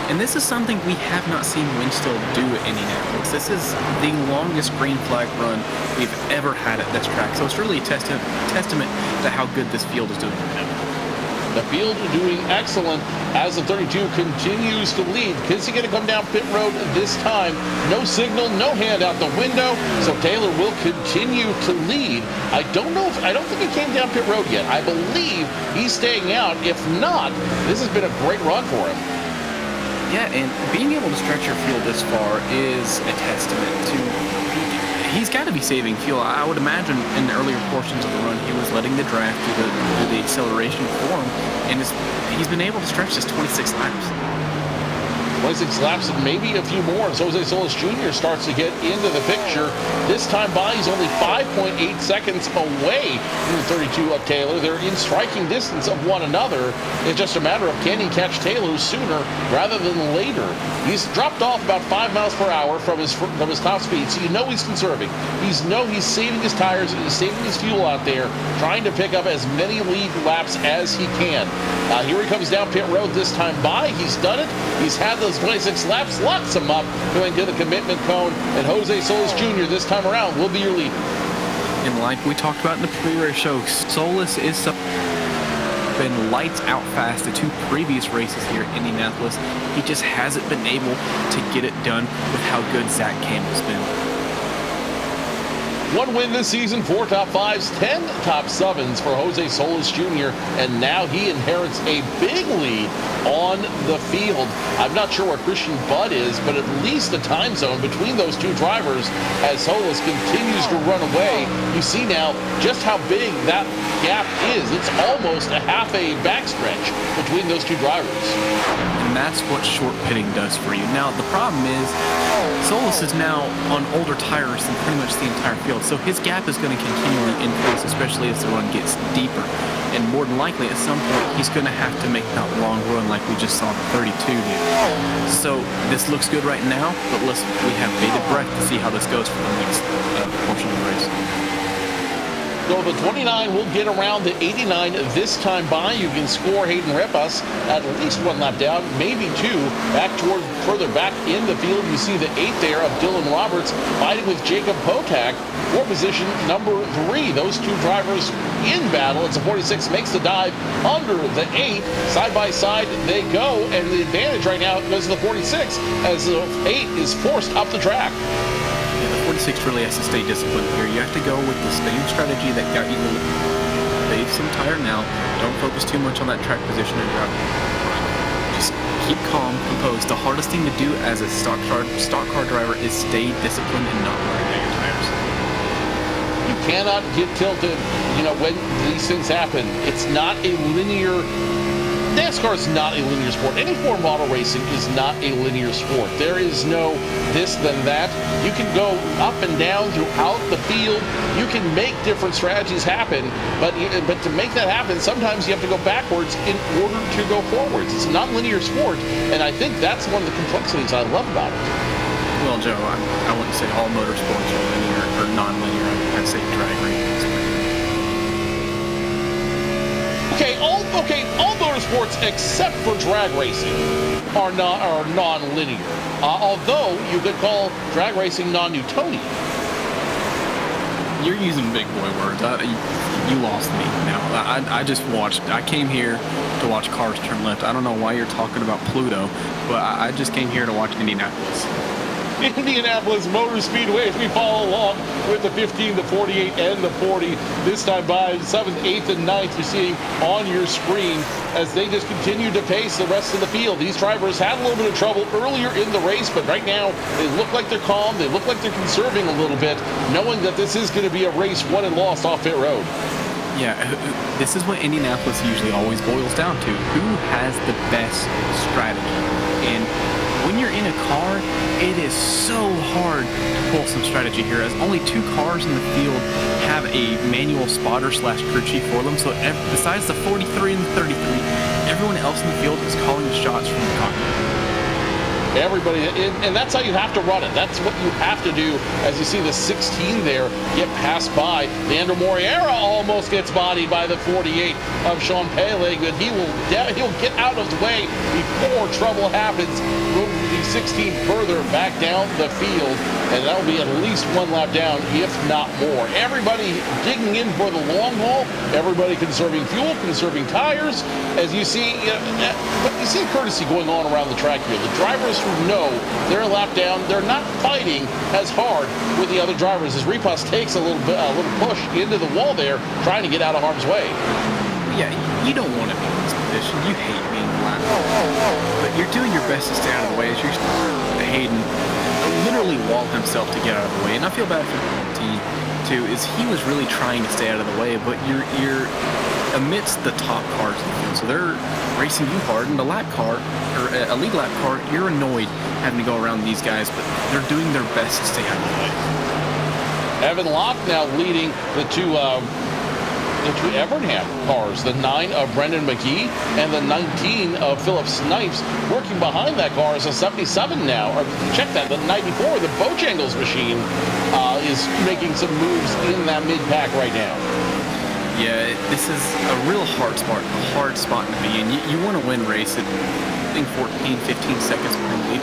And this is something we have not seen Winstel do at Indianapolis. This is the longest green flag run we've ever had at this track. So it's really a testament to how good this field is doing right now. The field doing excellent as the 32 continues to lead. Is he going to come down pit road this time? No signal, no hand out the window, so Taylor will continue to lead. I don't think he came down pit road yet. I believe he's staying out. If not, this has been a great run for him. Yeah, and being able to stretch your fuel this far is a testament to... He's got to be saving fuel. I would imagine in the earlier portions of the run, he was letting the draft do the acceleration for him, and he's been able to stretch this 26 laps. 26 laps and maybe a few more as Jose Solis Jr. starts to get into the picture. This time by, he's only 5.8 seconds away from the 32 of Taylor. They're in striking distance of one another. It's just a matter of can he catch Taylor sooner rather than later. He's dropped off about 5 miles per hour from his top speed, so you know he's conserving. He's saving his tires, he's saving his fuel out there, trying to pick up as many lead laps as he can. Here he comes down pit road this time by. He's done it. He's had those 26 laps, locks him up, going to the commitment cone, and Jose Solis Jr. this time around will be your leader. And like we talked about in the pre-race show, Solis is been lights out fast the 2 previous races here in Indianapolis. He just hasn't been able to get it done with how good Zach Campbell's been. 1 win this season, 4 top 5s, 10 top 7s for Jose Solis Jr., and now he inherits a big lead on the field. I'm not sure where Christian Budd is, but at least the time zone between those 2 drivers as Solis continues to run away. You see now just how big that gap is. It's almost a half a backstretch between those 2 drivers. And that's what short pitting does for you. Now, the problem is Solis is now on older tires than pretty much the entire field, so his gap is going to continually increase, especially as the run gets deeper. And more than likely, at some point, he's going to have to make that long run like we just saw the 32 do. So this looks good right now, but we have bated breath to see how this goes for the next portion of the race. So the 29 will get around the 89 this time by. You can score Hayden Repas at least one lap down, maybe two, further back in the field. You see the 8 there of Dylan Roberts fighting with Jacob Potak for position number 3. Those two drivers in battle as the 46 makes the dive under the 8. Side by side they go, and the advantage right now goes to the 46 as the 8 is forced up the track. Yeah, the 46 really has to stay disciplined here. You have to go with the same strategy that got you the save some tire now. Don't focus too much on that track position and drive. Just keep calm, composed. The hardest thing to do as a stock car driver is stay disciplined and not wearing out your tires. You cannot get tilted, when these things happen. It's not a linear... NASCAR is not a linear sport. Any form of auto racing is not a linear sport. There is no this, then that. You can go up and down throughout the field. You can make different strategies happen, but to make that happen, sometimes you have to go backwards in order to go forwards. It's a non-linear sport, and I think that's one of the complexities I love about it. Well, Joe, I wouldn't say all motorsports are linear or non-linear. I'd say drag racing. All motorsports except for drag racing are non-linear. Although you could call drag racing non-Newtonian. You're using big boy words. You lost me now. I came here to watch cars turn left. I don't know why you're talking about Pluto, but I just came here to watch Indianapolis. Indianapolis Motor Speedway as we follow along with the 15, the 48, and the 40. This time by 7th, 8th, and 9th, you're seeing on your screen as they just continue to pace the rest of the field. These drivers had a little bit of trouble earlier in the race, but right now they look like they're calm. They look like they're conserving a little bit, knowing that this is going to be a race won and lost off pit road. Yeah, this is what Indianapolis usually always boils down to. Who has the best strategy? And when you're in a car, it is so hard to pull some strategy here, as only 2 cars in the field have a manual spotter / crew chief for them. So besides the 43 and the 33, everyone else in the field is calling the shots from the cockpit. Everybody, and that's how you have to run it. That's what you have to do. As you see the 16 there get passed by. Leandro Moriera almost gets bodied by the 48 of Sean Peleg, but he'll get out of the way before trouble happens. Move the 16 further back down the field, and that'll be at least 1 lap down, if not more. Everybody digging in for the long haul. Everybody conserving fuel, conserving tires. As you see, but you see courtesy going on around the track here. The drivers who know they're a lap down, they're not fighting as hard with the other drivers as Repas takes a little push into the wall there, trying to get out of harm's way. Yeah, you don't want to be in this position. You hate being lap. But you're doing your best to stay out of the way as you're Hayden literally wall himself to get out of the way. And I feel bad for T too, is he was really trying to stay out of the way, but you're amidst the top cars in the field. So they're racing you hard, and the lap car, or a lead lap car, you're annoyed having to go around these guys, but they're doing their best to stay out of the way. Evan Locke now leading the two Evernham cars, the 9 of Brendan McGee and the 19 of Philip Snipes. Working behind that car is a 77 now, or check that, the 94, the Bojangles machine is making some moves in that mid-pack right now. Yeah, this is a real hard spot to be in. You want to win race at, I think, 14, 15 seconds per lead.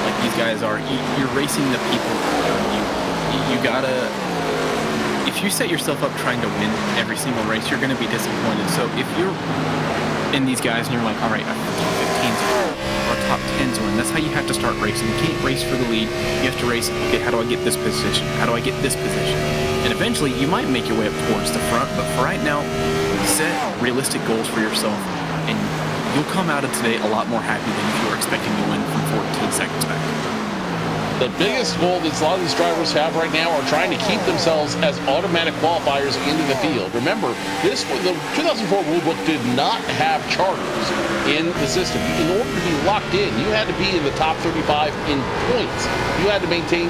Like these guys are. You're racing the people around you. You gotta, if you set yourself up trying to win every single race, you're going to be disappointed. So if you're in these guys and you're like, all right, I'm top 15s or top 10s win, that's how you have to start racing. You can't race for the lead. You have to race, okay, how do I get this position? How do I get this position? And eventually you might make your way up towards the front, but for right now, set realistic goals for yourself, and you'll come out of today a lot more happy than if you were expecting to win from 14 seconds back. The biggest goal that a lot of these drivers have right now are trying to keep themselves as automatic qualifiers into the field. Remember, the 2004 rulebook did not have charters in the system. In order to be locked in, you had to be in the top 35 in points. You had to maintain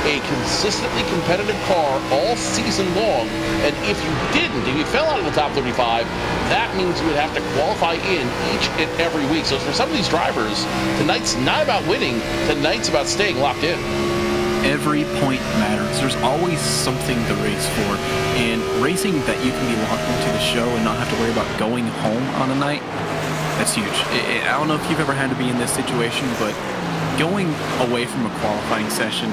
a consistently competitive car all season long. And if you didn't, if you fell out of the top 35, that means you would have to qualify in each and every week. So for some of these drivers, tonight's not about winning. Tonight's about staying locked in. every point matters. There's always something to race for. And racing that you can be locked into the show and not have to worry about going home on a night, that's huge. I don't know if you've ever had to be in this situation, but going away from a qualifying session,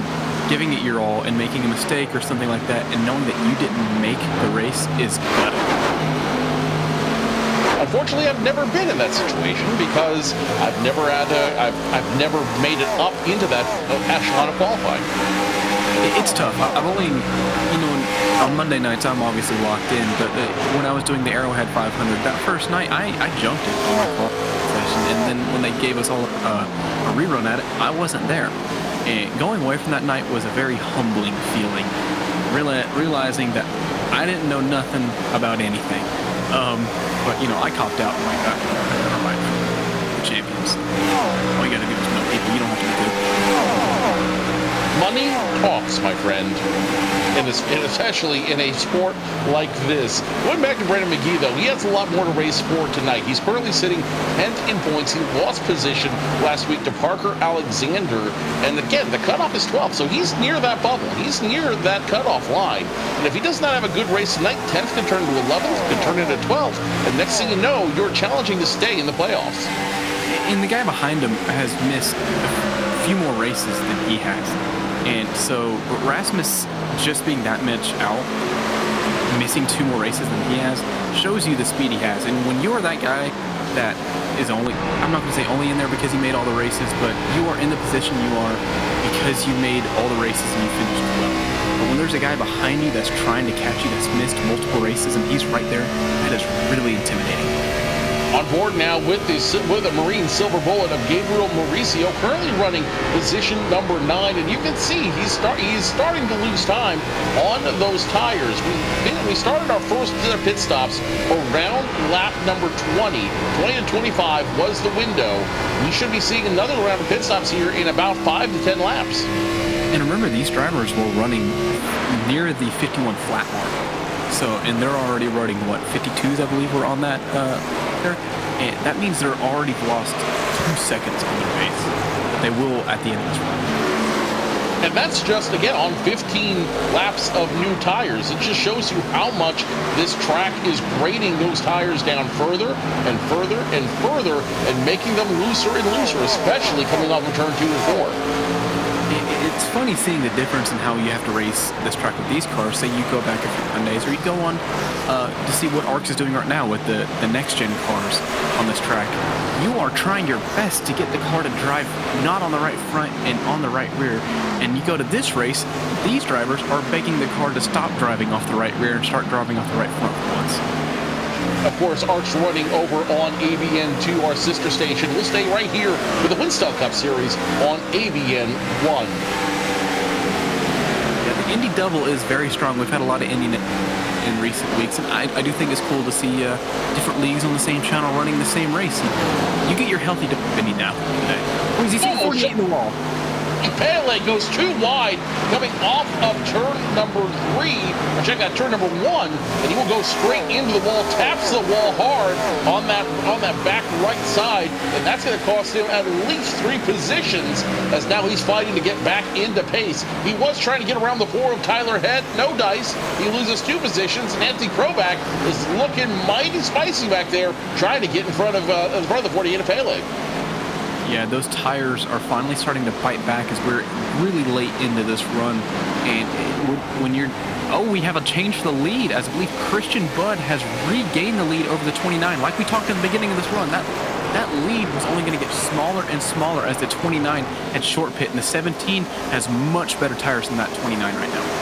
giving it your all and making a mistake or something like that, and knowing that you didn't make the race is gutting. Unfortunately, I've never been in that situation because I've never made it up into that echelon of qualifying. It's tough. I've only, on Monday nights I'm obviously locked in, but when I was doing the Arrowhead 500, that first night I jumped it on my qualifying session, and then when they gave us all a rerun at it, I wasn't there. And going away from that night was a very humbling feeling, realizing that I didn't know nothing about anything. But I copped out and like that. Never mind. We're champions. All you gotta do is know people. You don't have to be good. Money talks, my friend. And especially in a sport like this. Going back to Brandon McGee, though, he has a lot more to race for tonight. He's currently sitting 10th in points. He lost position last week to Parker Alexander. And again, the cutoff is 12, so he's near that bubble. He's near that cutoff line. And if he does not have a good race tonight, 10th can turn to 11th, can turn into 12th. And next thing you know, you're challenging to stay in the playoffs. And the guy behind him has missed a few more races than he has. And so Rasmus just being that much out, missing 2 more races than he has, shows you the speed he has. And when you're that guy that is only, I'm not going to say only in there because he made all the races, but you are in the position you are because you made all the races and you finished well. But when there's a guy behind you that's trying to catch you that's missed multiple races and he's right there, that is really intimidating. On board now with a Marine Silver Bullet of Gabriel Mauricio, currently running position number 9, and you can see he's starting to lose time on those tires. We started our first pit stops around lap number 20. 20 to 25 was the window. We should be seeing another round of pit stops here in about 5 to 10 laps. And remember, these drivers were running near the 51 flat mark. So, and they're already running, 52s, I believe, were on that there. And that means they're already lost 2 seconds on their pace. But they will at the end of this run. And that's just, again, on 15 laps of new tires. It just shows you how much this track is grading those tires down further and further and further and making them looser and looser, especially coming off of turn 2 and 4. It's funny seeing the difference in how you have to race this track with these cars. Say you go back a few Mondays, or you go on to see what ARCS is doing right now with the next-gen cars on this track. You are trying your best to get the car to drive not on the right front and on the right rear. And you go to this race, these drivers are begging the car to stop driving off the right rear and start driving off the right front for once. Of course, ARCS running over on ABN2, our sister station. We'll stay right here with the Winstel Cup Series on ABN1. Yeah, the Indy double is very strong. We've had a lot of Indy in recent weeks, and I do think it's cool to see different leagues on the same channel running the same race. And you get your healthy Indy now today. Oh, he's 48 in the wall. Pele goes too wide, coming off of turn number 3, or check out turn number 1, and he will go straight into the wall, taps the wall hard on that back right side, and that's going to cost him at least 3 positions, as now he's fighting to get back into pace. He was trying to get around the 4 of Tyler Head, no dice. He loses 2 positions, and Anthony Kroback is looking mighty spicy back there, trying to get in front of the 48 of Pele. Yeah, those tires are finally starting to bite back as we're really late into this run. And when you're... Oh, we have a change for the lead, as I believe Christian Budd has regained the lead over the 29. Like we talked at the beginning of this run, that lead was only going to get smaller and smaller as the 29 had short pit, and the 17 has much better tires than that 29 right now.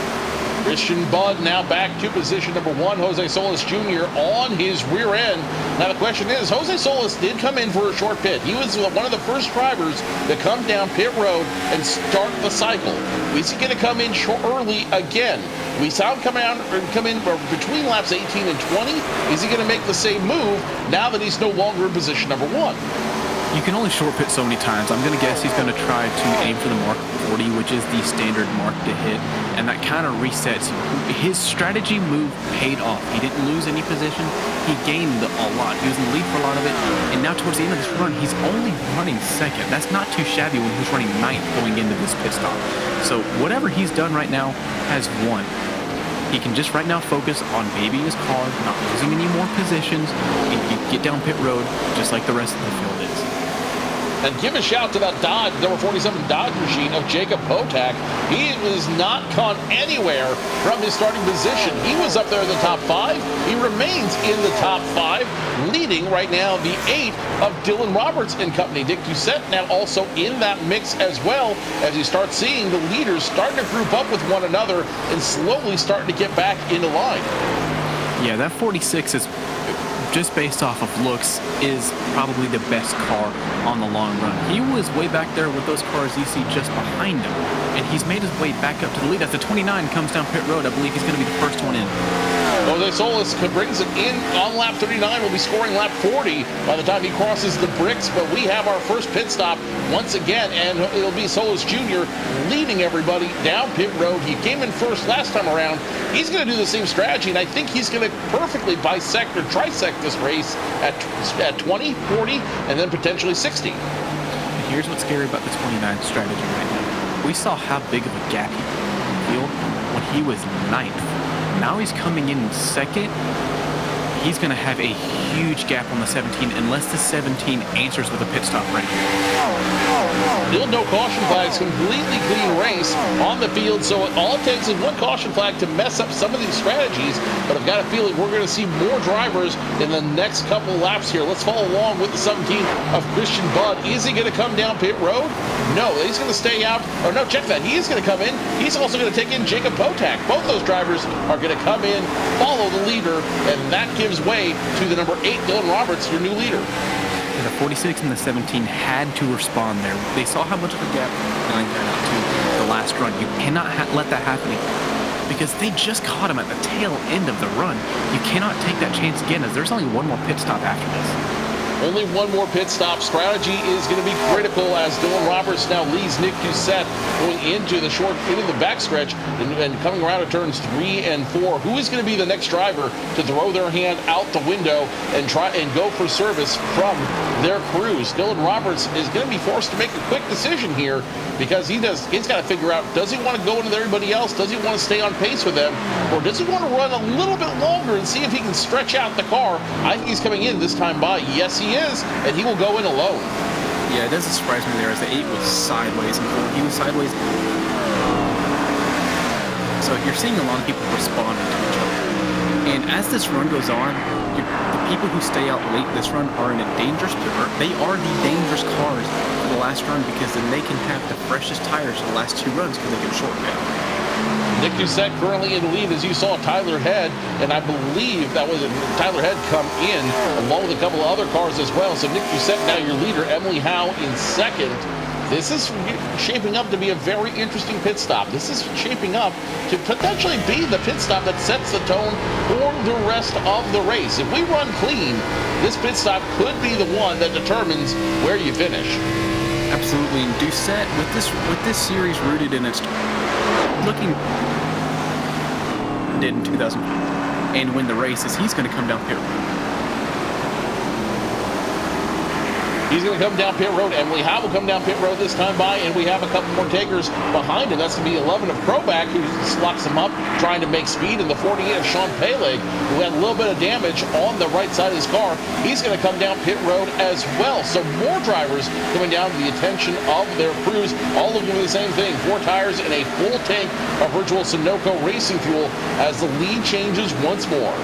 Christian Budd now back to position number 1. Jose Solis Jr. on his rear end. Now the question is, Jose Solis did come in for a short pit. He was one of the first drivers to come down pit road and start the cycle. Is he going to come in early again? We saw him come in between laps 18 and 20. Is he going to make the same move now that he's no longer in position number 1? You can only short pit so many times. I'm going to guess he's going to try to aim for the mark 40, which is the standard mark to hit, and that kind of resets. His strategy move paid off. He didn't lose any position. He gained a lot. He was in the lead for a lot of it, and now towards the end of this run, he's only running second. That's not too shabby when he's running ninth going into this pit stop. So whatever he's done right now has won. He can just right now focus on babying his car, not losing any more positions, and he can get down pit road just like the rest of the field is. And give a shout to that Dodge, number 47 Dodge machine of Jacob Potak. He was not gone anywhere from his starting position. He was up there in the top 5. He remains in the top 5, leading right now the 8 of Dylan Roberts and company. Nick Doucette now also in that mix as well, as you start seeing the leaders starting to group up with one another and slowly starting to get back into line. Yeah, that 46 is, just based off of looks, is probably the best car on the long run. He was way back there with those cars you see just behind him, and he's made his way back up to the lead. As the 29 comes down pit road, I believe he's going to be the first one in. Jose Solis brings it in on lap 39. Will be scoring lap 40 by the time he crosses the bricks. But we have our first pit stop once again, and it'll be Solis Jr. leading everybody down pit road. He came in first last time around. He's going to do the same strategy, and I think he's going to perfectly bisect or trisect this race at 20, 40, and then potentially 60. Here's what's scary about the 29 strategy right now. We saw how big of a gap he put in the field when he was ninth. Now he's coming in second. He's going to have a huge gap on the 17 unless the 17 answers with a pit stop right here. Still no caution flags, completely clean race on the field, so all it takes is one caution flag to mess up some of these strategies, but I've got a feeling we're going to see more drivers in the next couple laps here. Let's follow along with the 17 of Christian Budd. Is he going to come down pit road? No, he's going to stay out. Or no, check that. He is going to come in. He's also going to take in Jacob Potak. Both those drivers are going to come in, follow the leader, and that gives way to the number 8, Dylan Roberts, your new leader. The 46 and the 17 had to respond there. They saw how much of a gap going there to the last run. You cannot let that happen because they just caught him at the tail end of the run. You cannot take that chance again, as there's only one more pit stop after this. Only one more pit stop. Strategy is going to be critical as Dylan Roberts now leads Nick Doucette going into the backstretch and coming around at turns 3 and 4. Who is going to be the next driver to throw their hand out the window and try and go for service from their crews? Dylan Roberts is going to be forced to make a quick decision here because he's got to figure out, does he want to go into everybody else? Does he want to stay on pace with them? Or does he want to run a little bit longer and see if he can stretch out the car? I think he's coming in this time by. Yes, he is, and he will go in alone. Yeah, it doesn't surprise me there as the 8 was sideways and he was sideways. So you're seeing a lot of people responding to each other. And as this run goes on, the people who stay out late this run are in a dangerous, they are the dangerous cars for the last run because then they can have the freshest tires for the last 2 runs because they can shorten it. Nick Doucette currently in the lead, as you saw Tyler Head, and I believe that was Tyler Head come in along with a couple of other cars as well. So Nick Doucette now your leader, Emily Howe in second. This is shaping up to be a very interesting pit stop. This is shaping up to potentially be the pit stop that sets the tone for the rest of the race. If we run clean, this pit stop could be the one that determines where you finish. Absolutely, and Doucette with this series rooted in its looking did in 2000 and win the races, he's going to come down pit road. He's going to come down pit road. Emily Howe will come down pit road this time by, and we have a couple more takers behind him. That's going to be 11 of Kroback, who slots him up, trying to make speed, and the 48 of Sean Peleg, who had a little bit of damage on the right side of his car. He's going to come down pit road as well. So more drivers coming down to the attention of their crews, all of them doing the same thing. 4 tires and a full tank of virtual Sunoco racing fuel as the lead changes once more.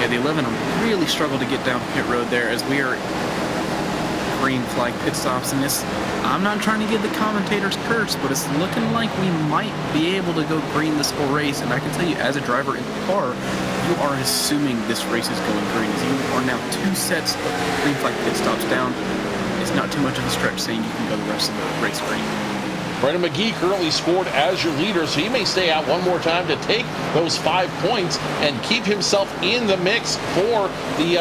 Yeah, the 11 really struggled to get down pit road there as we are green flag pit stops in this. I'm not trying to give the commentators curse, but it's looking like we might be able to go green this whole race. And I can tell you, as a driver in the car, you are assuming this race is going green. As you are now 2 sets of green flag pit stops down. It's not too much of a stretch saying you can go the rest of the race green. Brandon McGee currently scored as your leader, so he may stay out one more time to take those 5 points and keep himself in the mix for the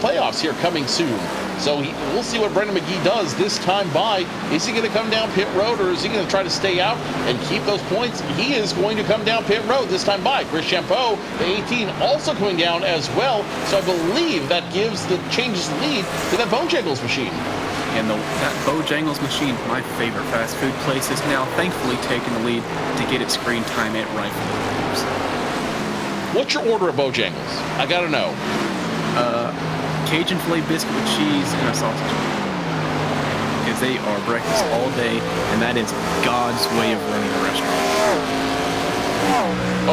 playoffs here coming soon. So we'll see what Brandon McGee does this time by. Is he going to come down pit road, or is he going to try to stay out and keep those points? He is going to come down pit road this time by. Chris Champeau, the 18, also coming down as well. So I believe that changes the lead to that Bojangles machine. And that Bojangles machine, my favorite fast food place, is now thankfully taking the lead to get its screen time at rightful times. What's your order of Bojangles? I got to know. Cajun filet biscuit with cheese and a sausage. Because they are breakfast all day, and that is God's way of running a restaurant.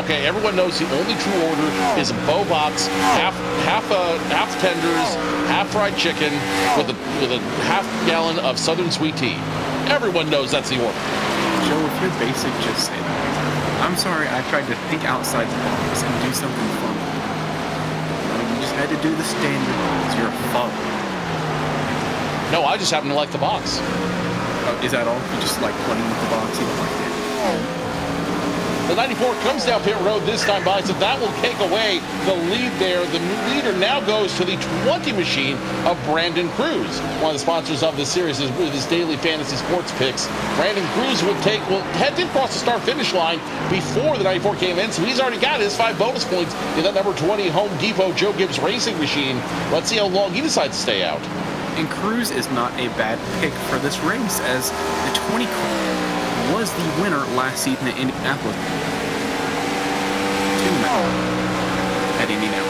Okay, everyone knows the only true order is a Bo box, half tenders, half fried chicken with a half gallon of Southern sweet tea. Everyone knows that's the order. Joe, if you're basic, just say that. I'm sorry, I tried to think outside the box and do something fun. You just had to do the standard because you're a fuck. No, I just happen to like the box. Oh, is that all? You just like playing with the box? You don't like it? The 94 comes down pit road this time by, so that will take away the lead there. The leader now goes to the 20 machine of Brandon Cruz. One of the sponsors of this series is with his daily fantasy sports picks. Brandon Cruz will head across the start-finish line before the 94 came in, so he's already got his 5 bonus points in that number 20 Home Depot Joe Gibbs racing machine. Let's see how long he decides to stay out. And Cruz is not a bad pick for this race, as the 20 car was the winner last season at Indianapolis. At Indianapolis.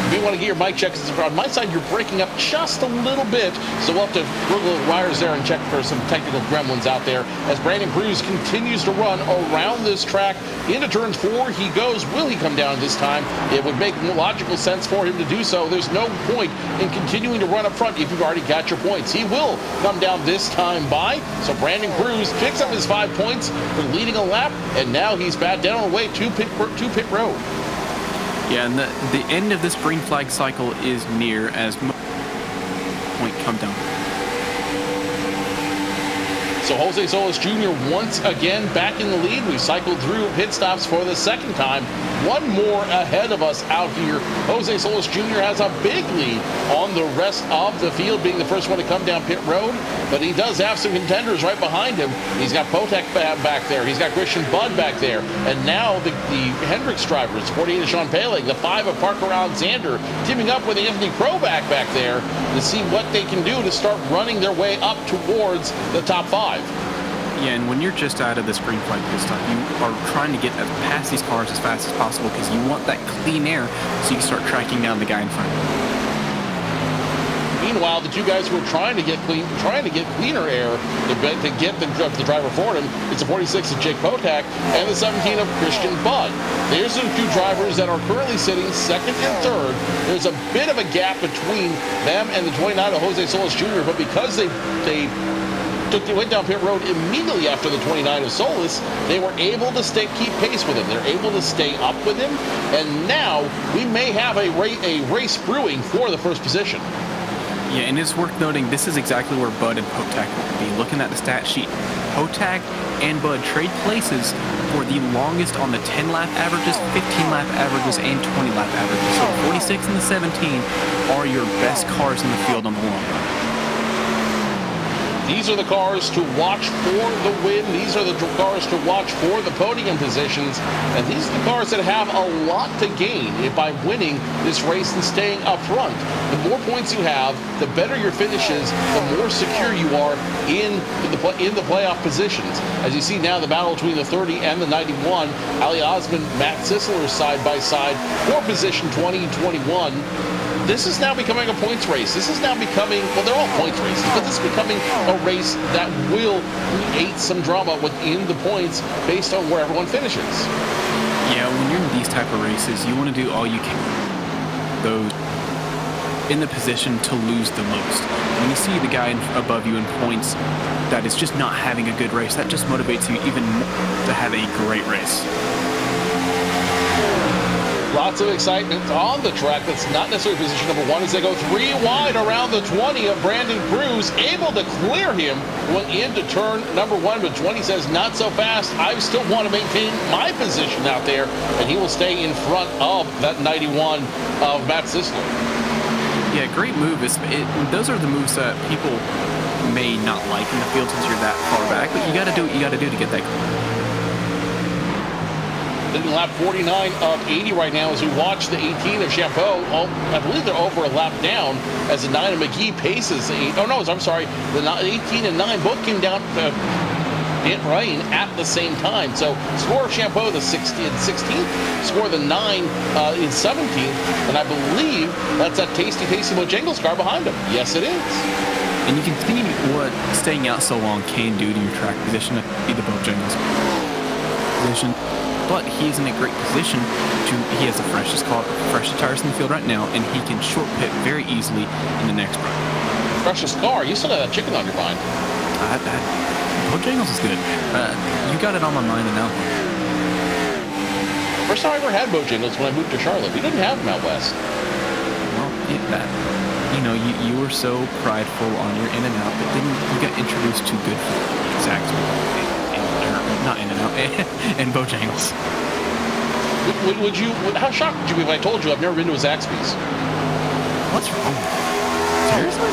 If you want to get your mic check, on my side, you're breaking up just a little bit, so we'll have to wiggle the wires there and check for some technical gremlins out there. As Brandon Cruz continues to run around this track into turns 4, he goes. Will he come down this time? It would make logical sense for him to do so. There's no point in continuing to run up front if you've already got your points. He will come down this time by. So Brandon Cruz picks up his 5 points for leading a lap, and now he's back down on the way to pit road. Yeah, and the end of this green flag cycle is near as point come down. So Jose Solis Jr. once again back in the lead. We've cycled through pit stops for the second time. One more ahead of us out here. Jose Solis Jr. has a big lead on the rest of the field, being the first one to come down pit road. But he does have some contenders right behind him. He's got Potek back there. He's got Christian Budd back there. And now the Hendricks drivers, 48 of Sean Paling, the 5 of Parker Alexander, teaming up with Anthony Krobach back there to see what they can do to start running their way up towards the top 5. Yeah, and when you're just out of this green flag pit stop, you are trying to get past these cars as fast as possible because you want that clean air so you can start tracking down the guy in front of you. Meanwhile, the 2 guys who are trying to get cleaner air to get the driver for him, it's the 46 of Jake Potak and the 17 of Christian Budd. There's the 2 drivers that are currently sitting second and third. There's a bit of a gap between them and the 29 of Jose Solis Jr., but because they went down pit road immediately after the 29 of Solis, they were able to keep pace with him. They're able to stay up with him, and now we may have a race brewing for the first position. Yeah, and it's worth noting this is exactly where Budd and Potak will be. Looking at the stat sheet, Potak and Budd trade places for the longest on the 10-lap averages, 15-lap averages, and 20-lap averages. So the 46 and the 17 are your best cars in the field on the long run. These are the cars to watch for the win. These are the cars to watch for the podium positions. And these are the cars that have a lot to gain by winning this race and staying up front. The more points you have, the better your finishes, the more secure you are in the playoff positions. As you see now, the battle between the 30 and the 91, Ali Osman, Matt Sisler side by side for position 20 and 21. This is now becoming a points race. This is now becoming, well, they're all points races, but this is becoming a race that will create some drama within the points based on where everyone finishes. Yeah, when you're in these type of races, you want to do all you can. Those in the position to lose the most. When you see the guy above you in points that is just not having a good race, that just motivates you even more to have a great race. Lots of excitement on the track. That's not necessarily position number 1 as they go 3 wide around the 20 of Brandon Cruz, able to clear him going into turn number 1, but 20 says not so fast. I still want to maintain my position out there, and he will stay in front of that 91 of Matt Sisler. Yeah, great move. Those are the moves that people may not like in the field since you're that far back, but you got to do what you got to do to get that goal. In lap 49 of 80 right now as we watch the 18 of Champeau. Oh, I believe they're over a lap down as the 9 of McGee paces the 8. Oh, no, I'm sorry. The 18 and 9 both came down in rain at the same time. So score of Champeau the 16th, score the 9 in 17th, and I believe that's that Tasty Bojangles car behind him. Yes, it is. And you can see what staying out so long can do to your track position, be the Bojangles position. But he's in a great position he has the freshest tires in the field right now, and he can short pit very easily in the next run. Freshest car? You still have that chicken on your mind. Bojangles is good. You got it on my mind and out. First time I ever had Bojangles when I moved to Charlotte. We didn't have them out west. Well, you were so prideful on your In-N-Out, but then you got introduced to good food. Exactly. Not In-N-Out, and Bojangles. How shocked would you be if I told you I've never been to a Zaxby's? What's wrong? Seriously?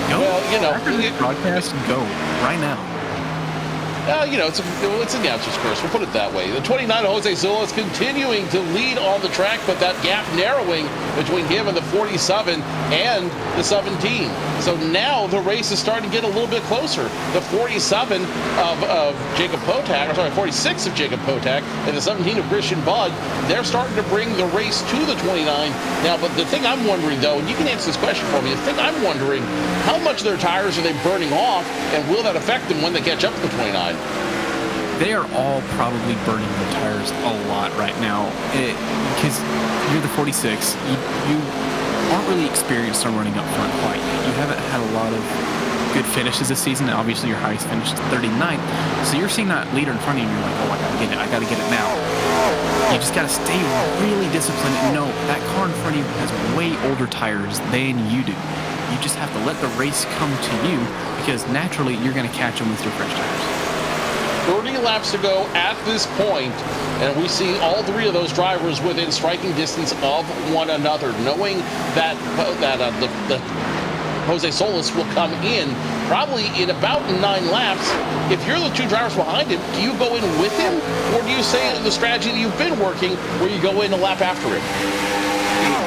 Go. Well, after this broadcast, go right now. It's an announcer's curse. We'll put it that way. The 29 of Jose Sola is continuing to lead on the track, but that gap narrowing between him and the 47 and the 17. So now the race is starting to get a little bit closer. The 47 of Jacob Potak, 46 of Jacob Potak, and the 17 of Christian Budd, they're starting to bring the race to the 29 now. But the thing I'm wondering, though, and you can answer this question for me, the thing I'm wondering, how much of their tires are they burning off, and will that affect them when they catch up to the 29? They are all probably burning their tires a lot right now because you're the 46. You aren't really experienced on running up front quite yet. You haven't had a lot of good finishes this season. Obviously, your highest finish is 39th. So you're seeing that leader in front of you, and you're like, oh, I got to get it now. You just got to stay really disciplined and know that car in front of you has way older tires than you do. You just have to let the race come to you because naturally you're going to catch them with your fresh tires. 30 laps to go at this point, and we see all 3 of those drivers within striking distance of one another, knowing that the Jose Solis will come in probably in about 9 laps. If you're the 2 drivers behind him, do you go in with him, or do you say the strategy that you've been working where you go in a lap after him?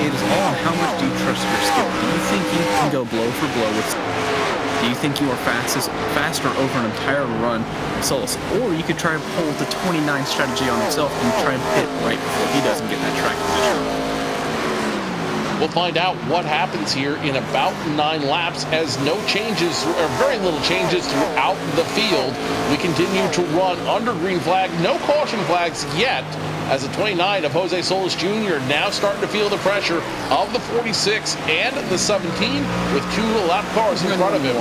It is all how much do you trust your skill? Do you think you can go blow for blow with? Do you think you are faster over an entire run with Solis? Or you could try and pull the 29 strategy on himself and try and pit right before he doesn't get that track position. We'll find out what happens here in about 9 laps as no changes, or very little changes throughout the field. We continue to run under green flag, no caution flags yet, as the 29 of Jose Solis Jr. now starting to feel the pressure of the 46 and the 17 with 2 lap cars in front of him.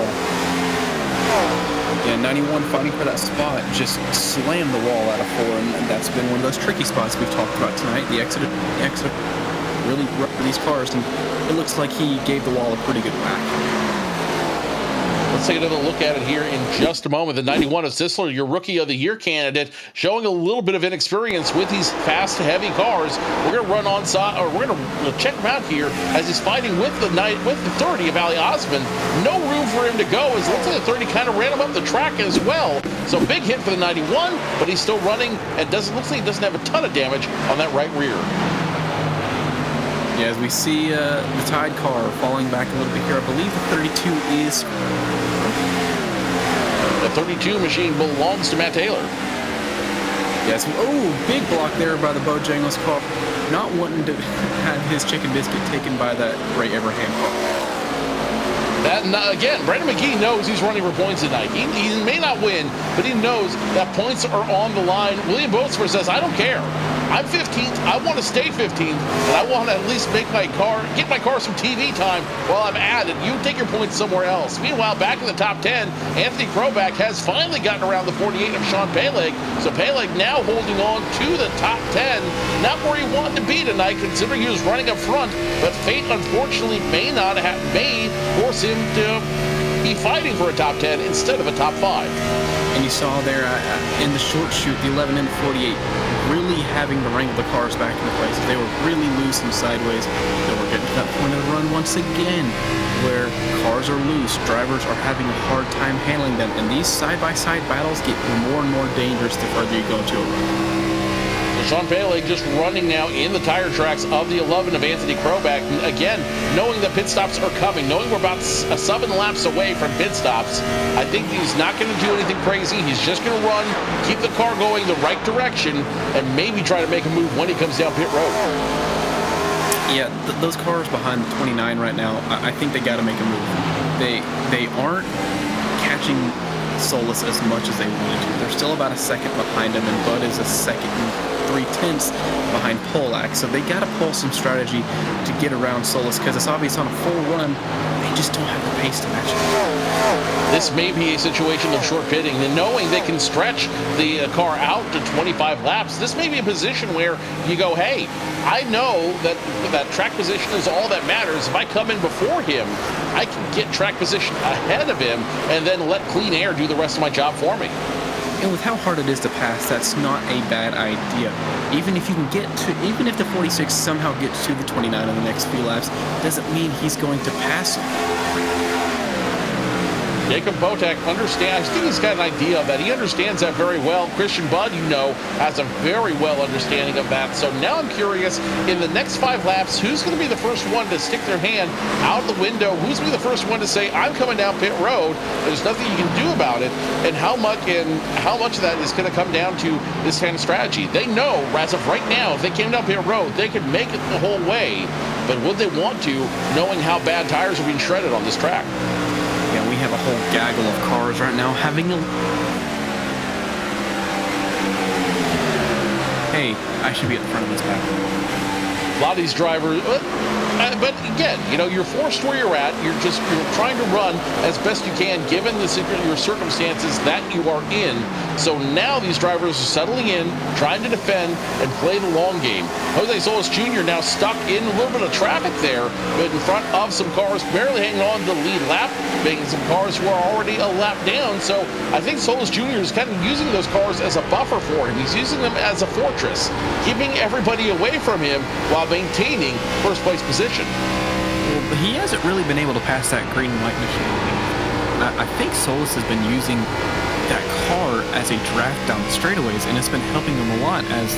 Yeah, 91 fighting for that spot, just slammed the wall out of 4, and that's been one of those tricky spots we've talked about tonight. The exit really rough for these cars, and it looks like he gave the wall a pretty good whack. Let's take another look at it here in just a moment. The 91 of Sisler, your Rookie of the Year candidate, showing a little bit of inexperience with these fast, heavy cars. We're going to run on side, or we're going to check him out here as he's fighting with the 30 of Ali Osman. No room for him to go, as it looks like the 30 kind of ran him up the track as well. So big hit for the 91, but he's still running, and looks like he doesn't have a ton of damage on that right rear. Yeah, as we see the Tide car falling back a little bit here, I believe the 32 is... The 32 machine belongs to Matt Taylor. Yes, big block there by the Bojangles car. Not wanting to have his chicken biscuit taken by that Ray Abraham car. Again, Brandon McGee knows he's running for points tonight. He may not win, but he knows that points are on the line. William Boatsford says, I don't care. I'm 15th. I want to stay 15th, and I want to at least get my car some TV time while I'm at it. You take your points somewhere else. Meanwhile, back in the top 10, Anthony Kroback has finally gotten around the 48 of Sean Peleg. So Peleg now holding on to the top 10. Not where he wanted to be tonight, considering he was running up front, but fate unfortunately may force him to be fighting for a top 10 instead of a top 5. And you saw there in the short shoot, the 11 and the 48, really having to wrangle the cars back into place. They were really loose and sideways. They were getting to that point of the run once again where cars are loose, drivers are having a hard time handling them, and these side-by-side battles get more and more dangerous the further you go to a run. Sean Peleg just running now in the tire tracks of the 11 of Anthony Kroback. Again, knowing that pit stops are coming, knowing we're about 7 laps away from pit stops, I think he's not going to do anything crazy. He's just going to run, keep the car going the right direction, and maybe try to make a move when he comes down pit road. Yeah, those cars behind the 29 right now, I think they got to make a move. They aren't catching Solus as much as they wanted to. They're still about a second behind him, and Bud is a second and 3/10 behind Polak. So they got to pull some strategy to get around Solus, because it's obvious on a full run they just don't have the pace to match it. This may be a situation of short pitting, and knowing they can stretch the car out to 25 laps, this may be a position where you go, hey, I know that track position is all that matters. If I come in before him, I can get track position ahead of him and then let clean air do the rest of my job for me. And with how hard it is to pass, that's not a bad idea. Even if the 46 somehow gets to the 29 in the next few laps, doesn't mean he's going to pass him. Jacob Botek understands. I think he's got an idea of that. He understands that very well. Christian Budd, has a very well understanding of that. So now I'm curious, in the next 5 laps, who's going to be the first one to stick their hand out the window? Who's going to be the first one to say, I'm coming down pit road, there's nothing you can do about it? And how much of that is going to come down to this kind of strategy? They know, as of right now, if they came down pit road, they could make it the whole way. But would they want to, knowing how bad tires are being shredded on this track? Yeah, we have a whole gaggle of cars right now having a... Hey, I should be at the front of this pack. A lot of these drivers... But again, you're forced where you're at. You're trying to run as best you can given your circumstances that you are in. So now these drivers are settling in, trying to defend and play the long game. Jose Solis Jr. now stuck in a little bit of traffic there, but in front of some cars barely hanging on to the lead lap, making some cars who are already a lap down. So I think Solis Jr. is kind of using those cars as a buffer for him. He's using them as a fortress, keeping everybody away from him while maintaining first place position. Well, he hasn't really been able to pass that green and white machine. I think Solus has been using that car as a draft down the straightaways, and it's been helping him a lot as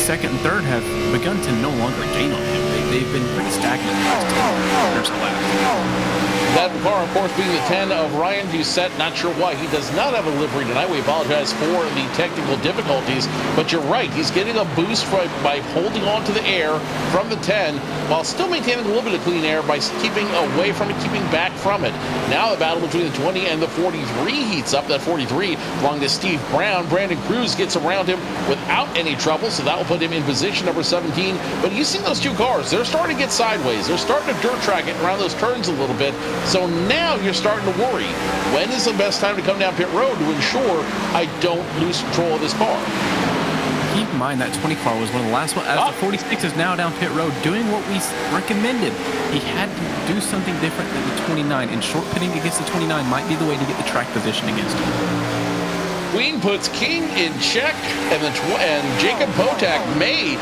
second and third have begun to no longer gain on him. They've been pretty stagnant the last 10 laps. That car, of course, being the 10 of Ryan Doucette. Not sure why he does not have a livery tonight. We apologize for the technical difficulties, but you're right. He's getting a boost by holding on to the air from the 10 while still maintaining a little bit of clean air by keeping away from it, keeping back from it. Now the battle between the 20 and the 43 heats up. That 43 along to Steve Brown. Brandon Cruz gets around him without any trouble, so that will put him in position number 17. But you see those 2 cars, they're starting to get sideways. They're starting to dirt track it around those turns a little bit. So now you're starting to worry. When is the best time to come down pit road to ensure I don't lose control of this car? Keep in mind that 20 car was one of the last ones. As the 46 is now down pit road doing what we recommended. He had to do something different than the 29, and short pitting against the 29 might be the way to get the track position against him. Queen puts King in check, and Jacob Botek may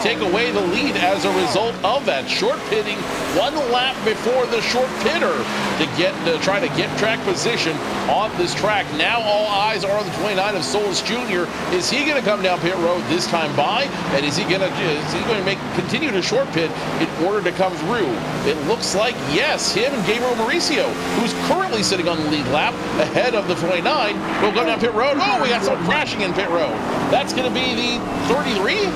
take away the lead as a result of that. Short pitting 1 lap before the short pitter to try to get track position on this track. Now all eyes are on the 29 of Solis Jr. Is he going to come down pit road this time by? And is he going to continue to short pit in order to come through? It looks like yes, him and Gabriel Mauricio, who's currently sitting on the lead lap ahead of the 29, will go down pit road. Oh, we got someone crashing in pit road. That's going to be the 33?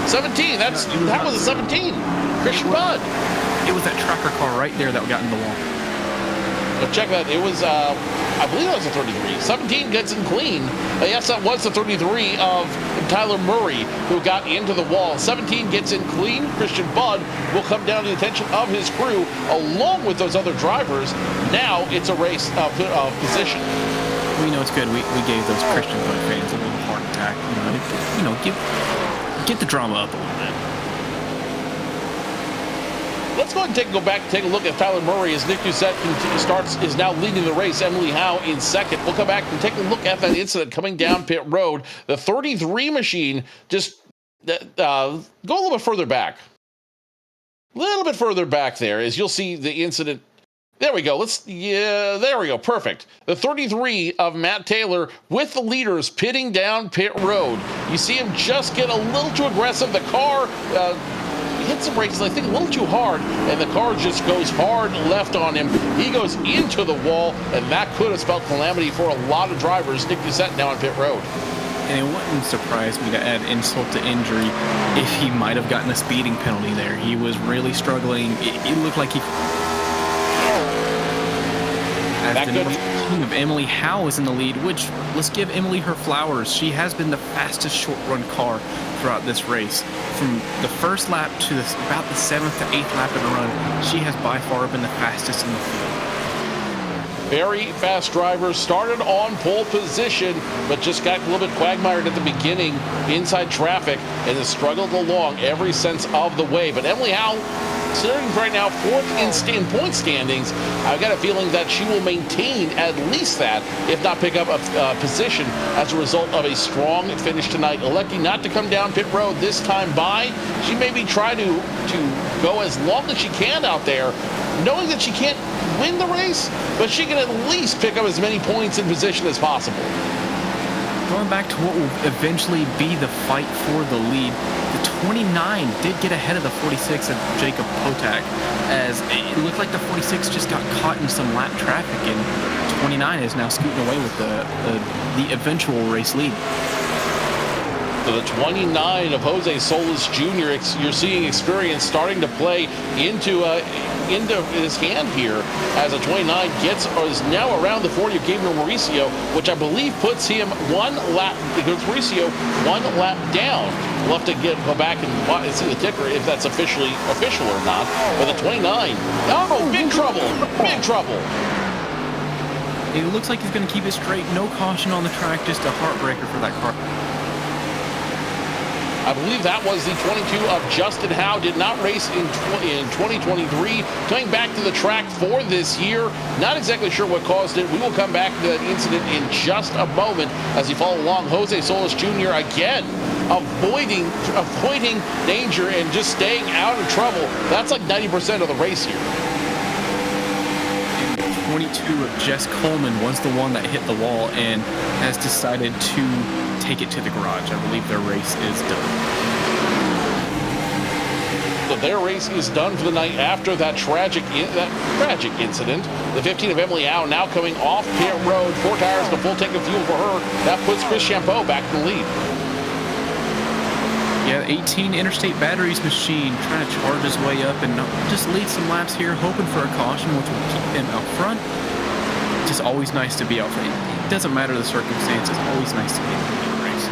17. That was a 17. Christian Budd. It was that tracker car right there that got in the wall. But check that. It was, I believe that was a 33. 17 gets in clean. Yes, that was the 33 of Tyler Murray who got into the wall. 17 gets in clean. Christian Budd will come down to the attention of his crew along with those other drivers. Now it's a race of position. We know it's good. We gave those Christian Budd fans a little heart attack. Get the drama up a little bit. Let's go ahead and go back and take a look at Tyler Murray as Nick Doucette is now leading the race. Emily Howe in second. We'll come back and take a look at that incident coming down pit road. The 33 machine just go a little bit further back. A little bit further back there as you'll see the incident. There we go. There we go. Perfect. The 33 of Matt Taylor with the leaders pitting down pit road. You see him just get a little too aggressive. The car hits the brakes, I think, a little too hard, and the car just goes hard left on him. He goes into the wall, and that could have spelled calamity for a lot of drivers. Nick Doucette now on pit road. And it wouldn't surprise me to add insult to injury if he might have gotten a speeding penalty there. He was really struggling. It looked like he... As the number 14 of Emily Howe is in the lead, which, let's give Emily her flowers. She has been the fastest short-run car throughout this race. From the first lap to about the 7th to 8th lap of the run, she has by far been the fastest in the field. Very fast driver, started on pole position, but just got a little bit quagmired at the beginning inside traffic and has struggled along every sense of the way. But Emily Howe, sitting right now fourth in point standings, I've got a feeling that she will maintain at least that, if not pick up a position as a result of a strong finish tonight. Electing not to come down pit road this time by, she maybe try to go as long as she can out there, knowing that she can't win the race, but she can at least pick up as many points in position as possible. Going back to what will eventually be the fight for the lead, the 29 did get ahead of the 46 of Jacob Potak, as it looked like the 46 just got caught in some lap traffic, and 29 is now scooting away with the eventual race lead. So the 29 of Jose Solis Jr., you're seeing experience starting to play into his hand here as a 29 is now around the 40 of Gabriel Mauricio, which I believe puts him one lap down. We'll have to go back and see the ticker if that's official or not. But the 29, big trouble. It looks like he's going to keep it straight. No caution on the track, just a heartbreaker for that car. I believe that was the 22 of Justin Howe. Did not race in 2023. Coming back to the track for this year. Not exactly sure what caused it. We will come back to that incident in just a moment as we follow along. Jose Solis Jr. again avoiding danger and just staying out of trouble. That's like 90% of the race here. 22 of Jess Coleman was the one that hit the wall and has decided to take it to the garage. I believe their race is done. So their race is done for the night after that tragic incident. The 15 of Emily Howe now coming off pit road. 4 tires and a full tank of fuel for her. That puts Chris Champeau back in the lead. Yeah, 18 Interstate Batteries machine trying to charge his way up and just lead some laps here, hoping for a caution, which will keep him out front. Just always nice to be out front. It doesn't matter the circumstances. Always nice to be in the race.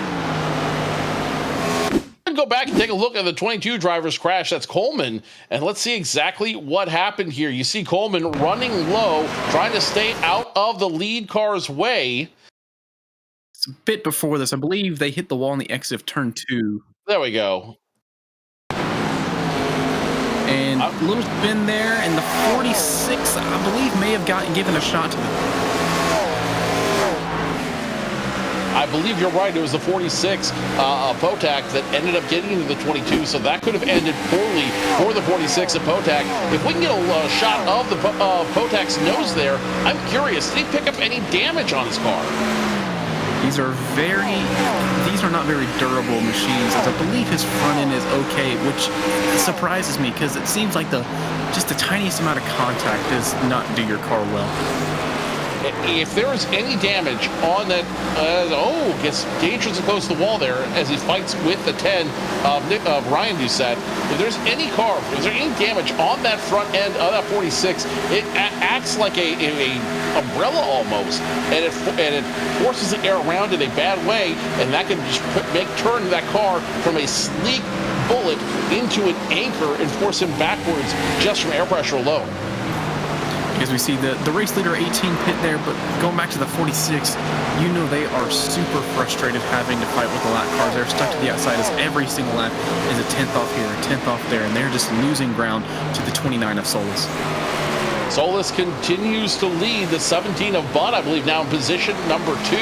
Go back and take a look at the 22 driver's crash. That's Coleman, and let's see exactly what happened here. You see Coleman running low, trying to stay out of the lead car's way. It's a bit before this. I believe they hit the wall on the exit of turn 2. There we go. And a little spin there, and the 46, I believe, may have given a shot to them. I believe you're right. It was the 46 Potak that ended up getting into the 22, so that could have ended poorly for the 46 of Potak. If we can get a shot of the Potak's nose there, I'm curious, did he pick up any damage on his car? These are not very durable machines, as I believe his front end is okay, which surprises me because it seems like just the tiniest amount of contact does not do your car well. if there is any damage on that, gets dangerously close to the wall there as he fights with the 10 of Ryan Doucette. If there's any damage on that front end of that 46, it acts like a umbrella almost, and it forces the air around in a bad way, and that can just turn that car from a sleek bullet into an anchor and force him backwards just from air pressure alone. As we see the race leader 18 pit there, but going back to the 46, you know they are super frustrated having to fight with the lap cars. They're stuck to the outside as every single lap is a 10th off here, a 10th off there, and they're just losing ground to the 29 of Solus. Solus continues to lead the 17 of Bud, I believe, now in position number 2,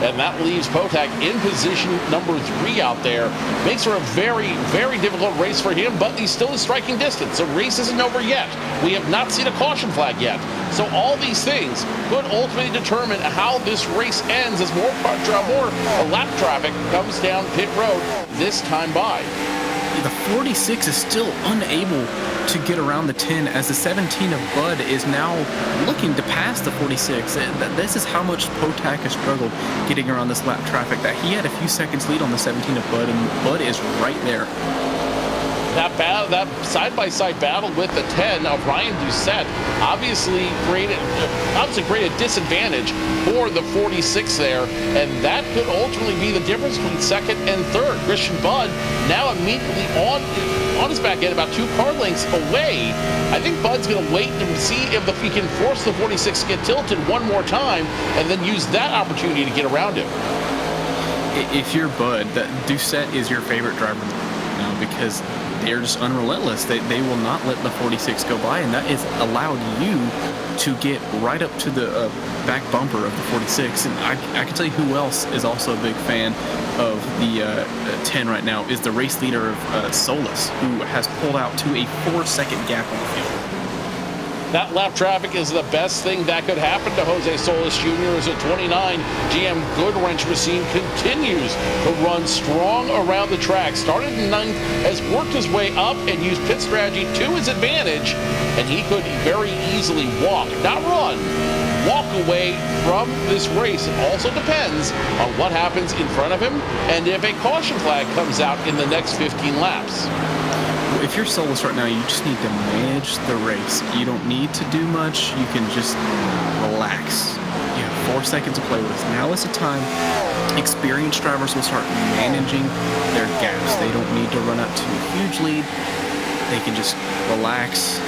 and that leaves Potak in position number 3 out there. Makes for a very, very difficult race for him, but he's still in striking distance. The race isn't over yet. We have not seen a caution flag yet. So all these things could ultimately determine how this race ends as more lap traffic comes down pit road this time by. The 46 is still unable to get around the 10 as the 17 of Bud is now looking to pass the 46. This is how much Potak has struggled getting around this lap traffic, that he had a few seconds lead on the 17 of Bud, and Bud is right there. That side-by-side battle with the 10 of Ryan Doucette obviously created a disadvantage for the 46 there, and that could ultimately be the difference between second and third. Christian Bud now immediately on his back end, about 2 car lengths away. I think Bud's going to wait to see if he can force the 46 to get tilted one more time and then use that opportunity to get around him. If you're Bud, Doucette is your favorite driver now because they're just unrelentless. They will not let the 46 go by, and that has allowed you to get right up to the back bumper of the 46. And I can tell you who else is also a big fan of the 10 right now is the race leader of Solus, who has pulled out to a 4-second gap on the field. That lap traffic is the best thing that could happen to Jose Solus Jr. as a 29 GM Goodwrench machine continues to run strong around the track. Started in 9th, has worked his way up and used pit strategy to his advantage, and he could very easily walk, not run, walk away from this race. It also depends on what happens in front of him and if a caution flag comes out in the next 15 laps. If you're Solus right now, you just need to manage the race. You don't need to do much. You can just relax. You have 4 seconds to play with. Now is the time. Experienced drivers will start managing their gaps. They don't need to run up to a huge lead. They can just relax.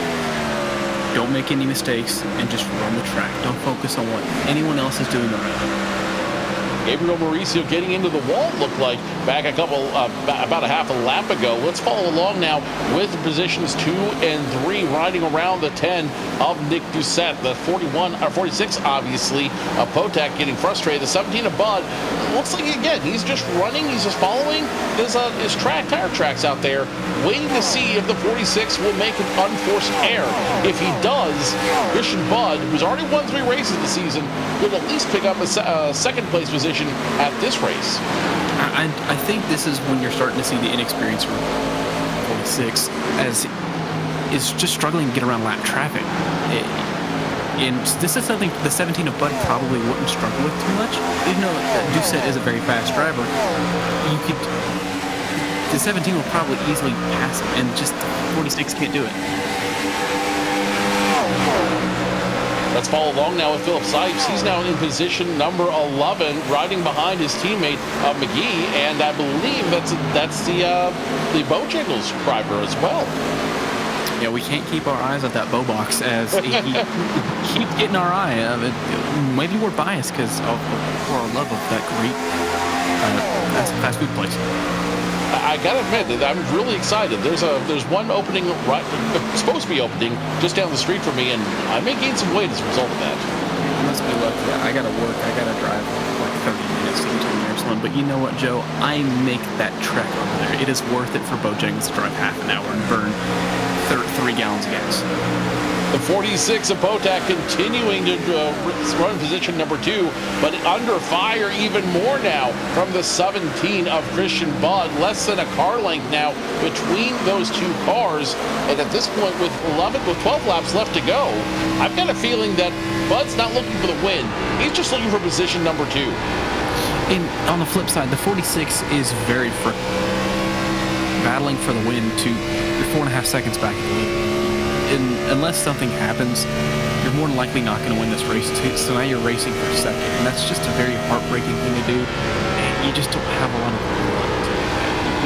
Don't make any mistakes and just run the track. Don't focus on what anyone else is doing around them. Gabriel Mauricio getting into the wall looked like back about a half a lap ago. Let's follow along now with positions 2 and 3 riding around the 10 of Nick Doucette. The 46 obviously of Potak getting frustrated. The 17 of Bud looks like, again, he's just running, he's just following his tire tracks out there, waiting to see if the 46 will make an unforced error. If he does, Christian Bud, who's already won 3 races this season, could at least pick up a second place position at this race. I think this is when you're starting to see the inexperience from 46 as is just struggling to get around lap traffic. And this is something the 17 of Bud probably wouldn't struggle with too much. Even though Doucette is a very fast driver, the 17 will probably easily pass him, and just 46 can't do it. Let's follow along now with Philip Sipes. He's now in position number 11, riding behind his teammate McGee, and I believe that's the Bojangles driver as well. Yeah, we can't keep our eyes on that Bo box as he keeps getting our eye. Maybe we're biased because of our love of that great fast food place. I gotta admit that I'm really excited. There's one opening supposed to be opening just down the street from me, and I may gain some weight as a result of that. You must be lucky. I gotta work. I gotta drive like 30 minutes to get to the nearest one. But you know what, Joe? I make that trek over there. It is worth it for Bojangles to drive half an hour and burn 3 gallons of gas. The 46 of Potak continuing to run position number 2, but under fire even more now from the 17 of Christian Budd. Less than a car length now between those two cars. And at this point, with 12 laps left to go, I've got a feeling that Budd's not looking for the win. He's just looking for position number 2. And on the flip side, the 46 is very battling for the win to you're 4.5 seconds back in the lead. And unless something happens, you're more than likely not going to win this race. So now you're racing for second, and that's just a very heartbreaking thing to do. And you just don't have a lot of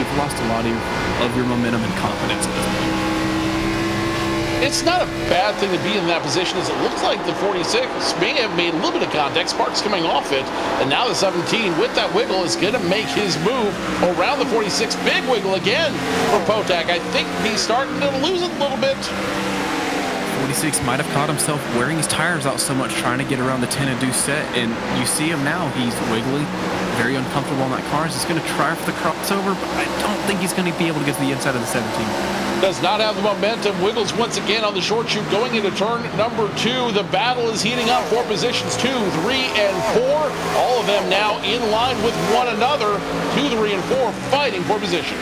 you've lost a lot of your momentum and confidence at this point. It's not a bad thing to be in that position, as it looks like the 46 may have made a little bit of contact. Sparks coming off it, and now the 17 with that wiggle is going to make his move around the 46. Big wiggle again for Potak. I think he's starting to lose it a little bit. 46 might have caught himself wearing his tires out so much trying to get around the 10 and do set, and you see him now. He's wiggly, very uncomfortable on that car. He's going to try for the crossover, but I don't think he's going to be able to get to the inside of the 17. Does not have the momentum. Wiggles once again on the short chute going into turn number 2. The battle is heating up for positions 2, 3, and 4. All of them now in line with one another. 2, 3, and 4 fighting for position.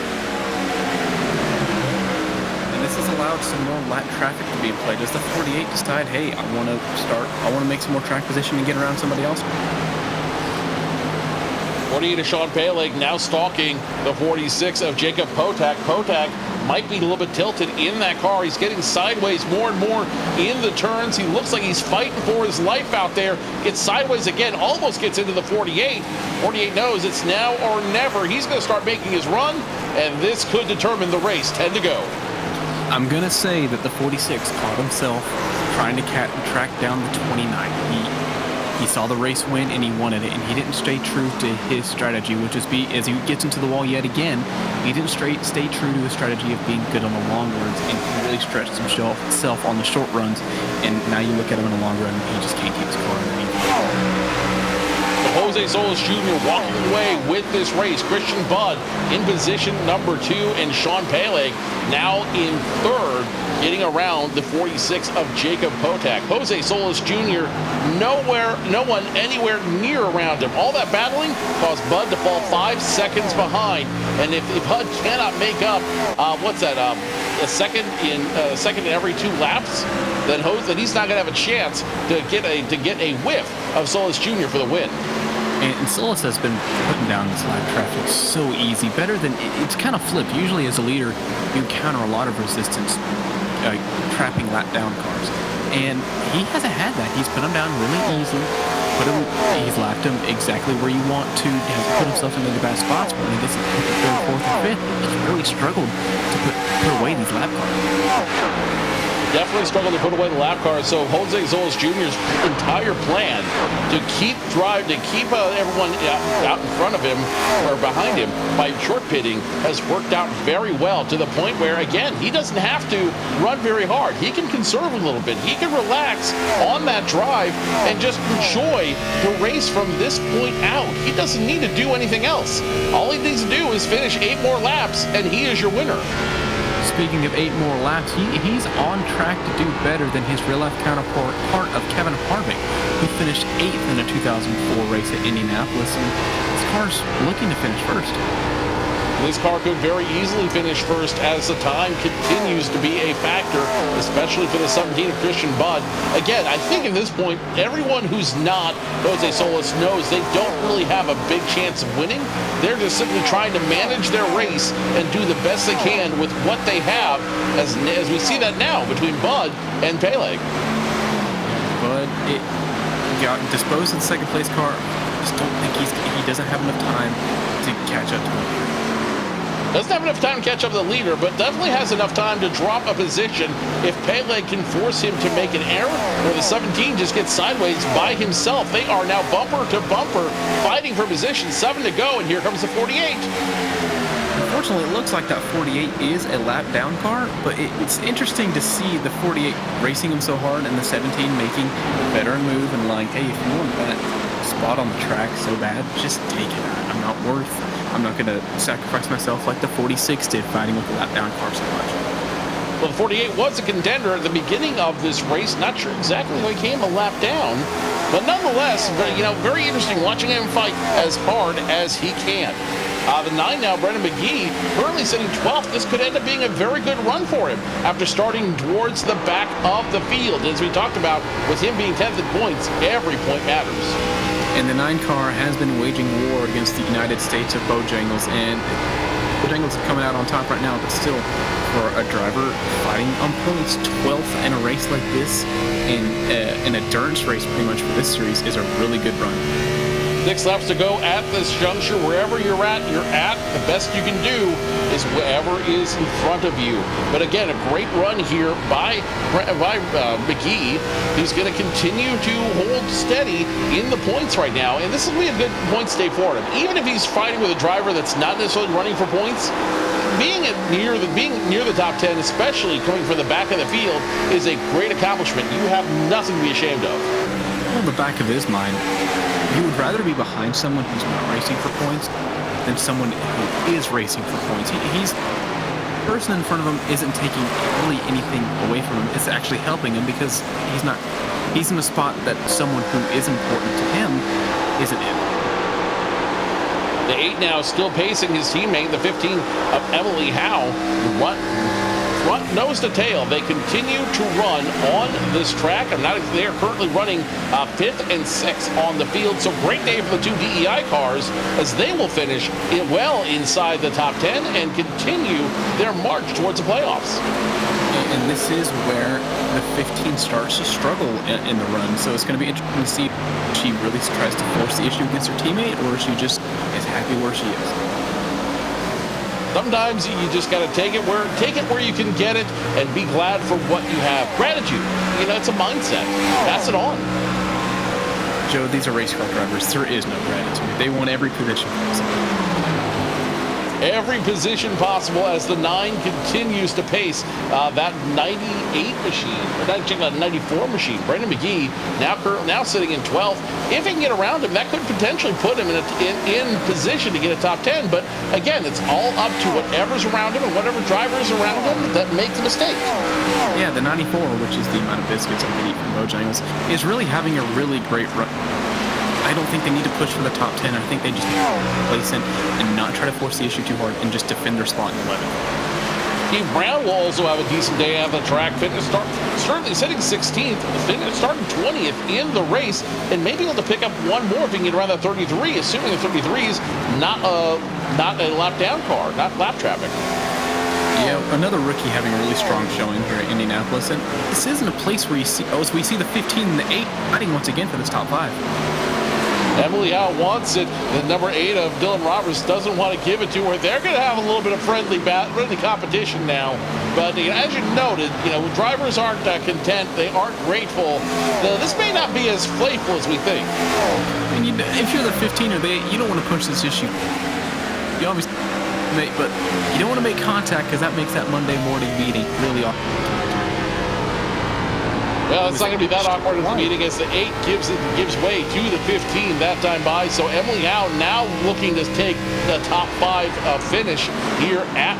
And this has allowed some more lap traffic to be in play. Does the 48 decide, hey, I want to make some more track position and get around somebody else? 48 of Sean Peleg now stalking the 46 of Jacob Potak. Potak might be a little bit tilted in that car. He's getting sideways more and more in the turns. He looks like he's fighting for his life out there. Gets sideways again, almost gets into the 48. 48 knows it's now or never. He's going to start making his run, and this could determine the race. 10 to go. I'm going to say that the 46 caught himself trying to track down the 29. He saw the race win and he wanted it, and he didn't stay true to his strategy, which is as he gets into the wall yet again, he didn't stay true to his strategy of being good on the long runs, and he really stretched himself on the short runs, and now you look at him in the long run and he just can't keep his car underneath. Jose Solis Jr. walking away with this race. Christian Budd in position number 2, and Sean Peleg now in third, getting around the 46 of Jacob Potak. Jose Solis Jr. no one anywhere near around him. All that battling caused Budd to fall 5 seconds behind. And if Budd cannot make up, a second in every 2 laps, then he's not going to have a chance to get a whiff of Solis Jr. for the win. And Solis has been putting down this lap traffic so easy. Better than it's kind of flipped. Usually as a leader, you encounter a lot of resistance trapping lap down cars. And he hasn't had that. He's put them down really easily. He's lapped them exactly where you want to. He hasn't put himself into the bad spots, but when he gets to 3rd, 4th, and 5th, he's really struggled to put away these lap cars. Definitely struggled to put away the lap cars. So Jose Solis Jr.'s entire plan to keep everyone out in front of him or behind him by short pitting has worked out very well, to the point where, again, he doesn't have to run very hard. He can conserve a little bit. He can relax on that drive and just enjoy the race from this point out. He doesn't need to do anything else. All he needs to do is finish 8 more laps, and he is your winner. Speaking of 8 more laps, he's on track to do better than his real-life counterpart of Kevin Harvick, who finished 8th in a 2004 race at Indianapolis, and his car's looking to finish first. This car could very easily finish first, as the time continues to be a factor, especially for the 17 of Christian Budd. Again, I think at this point, everyone who's not Jose Solis knows they don't really have a big chance of winning. They're just simply trying to manage their race and do the best they can with what they have, as we see that now between Budd and Peleg. Bud, got disposed of the second place car. I just don't think he doesn't have enough time to catch up to him. Doesn't have enough time to catch up to the leader, but definitely has enough time to drop a position if Peleg can force him to make an error, or the 17 just gets sideways by himself. They are now bumper to bumper fighting for position. 7 to go, and here comes the 48. Unfortunately, it looks like that 48 is a lap down car, but it's interesting to see the 48 racing him so hard and the 17 making a veteran move and like, hey, if you want that spot on the track so bad, just take it. I'm not going to sacrifice myself like the 46 did, fighting with the lap down car so much. Well, the 48 was a contender at the beginning of this race. Not sure exactly how he came a lap down, but nonetheless, very interesting watching him fight as hard as he can. The 9 now, Brendan McGee, currently sitting 12th. This could end up being a very good run for him after starting towards the back of the field. As we talked about, with him being 10th in points, every point matters. And the 9 car has been waging war against the United States of Bojangles, and Bojangles is coming out on top right now, but still, for a driver fighting on points, 12th in a race like this, in an endurance race pretty much for this series, is a really good run. 6 laps to go at this juncture. Wherever you're at. The best you can do is whatever is in front of you. But again, a great run here by McGee. He's going to continue to hold steady in the points right now, and this will be a good points day for him. Even if he's fighting with a driver that's not necessarily running for points, being near the top 10, especially coming from the back of the field, is a great accomplishment. You have nothing to be ashamed of. On the back of his mind, you would rather be behind someone who's not racing for points than someone who is racing for points. The person in front of him isn't taking really anything away from him. It's actually helping him because he's in a spot that someone who is important to him isn't in. The 8 now still pacing his teammate, the 15 of Emily Howe. Front nose to tail, they continue to run on this track. They are currently running 5th and 6th on the field. So great day for the 2 DEI cars, as they will finish well inside the top 10 and continue their march towards the playoffs. And this is where the 15 starts to struggle in the run. So it's going to be interesting to see if she really tries to force the issue against her teammate, or if she just is happy where she is. Sometimes you just got to take it where you can get it and be glad for what you have. Gratitude, it's a mindset. Pass it on. Joe, these are race car drivers. There is no gratitude. They want every position possible. Every position possible as the 9 continues to pace that 98 machine, or that 94 machine. Brendan McGee now sitting in 12th. If he can get around him, that could potentially put him in position to get a top 10. But again, it's all up to whatever's around him and whatever drivers around him that make the mistake. Yeah, the 94, which is the amount of biscuits I'm going to eat from Bojangles, is really having a really great run. I don't think they need to push for the top 10. I think they just need to be complacent and not try to force the issue too hard and just defend their spot in 11th. Steve Brown will also have a decent day at the track. Certainly sitting 16th, starting 20th in the race, and maybe able to pick up one more if he can get around that 33, assuming the 33 is not a lap down car, not lap traffic. Yeah, another rookie having a really strong showing here at Indianapolis, and this isn't a place where we see the 15 and the 8 fighting once again for this top 5. Emily Howe wants it. The number 8 of Dylan Roberts doesn't want to give it to her. They're going to have a little bit of friendly competition now. But as you noted, drivers aren't content. They aren't grateful. This may not be as playful as we think. And if you're the 15 or the 8, you don't want to push this issue. You obviously but you don't want to make contact because that makes that Monday morning meeting really awkward. Well, it's not going to be that awkward at the meeting as the 8 gives way to the 15 that time by. So Emily Howe now looking to take the top 5 finish here at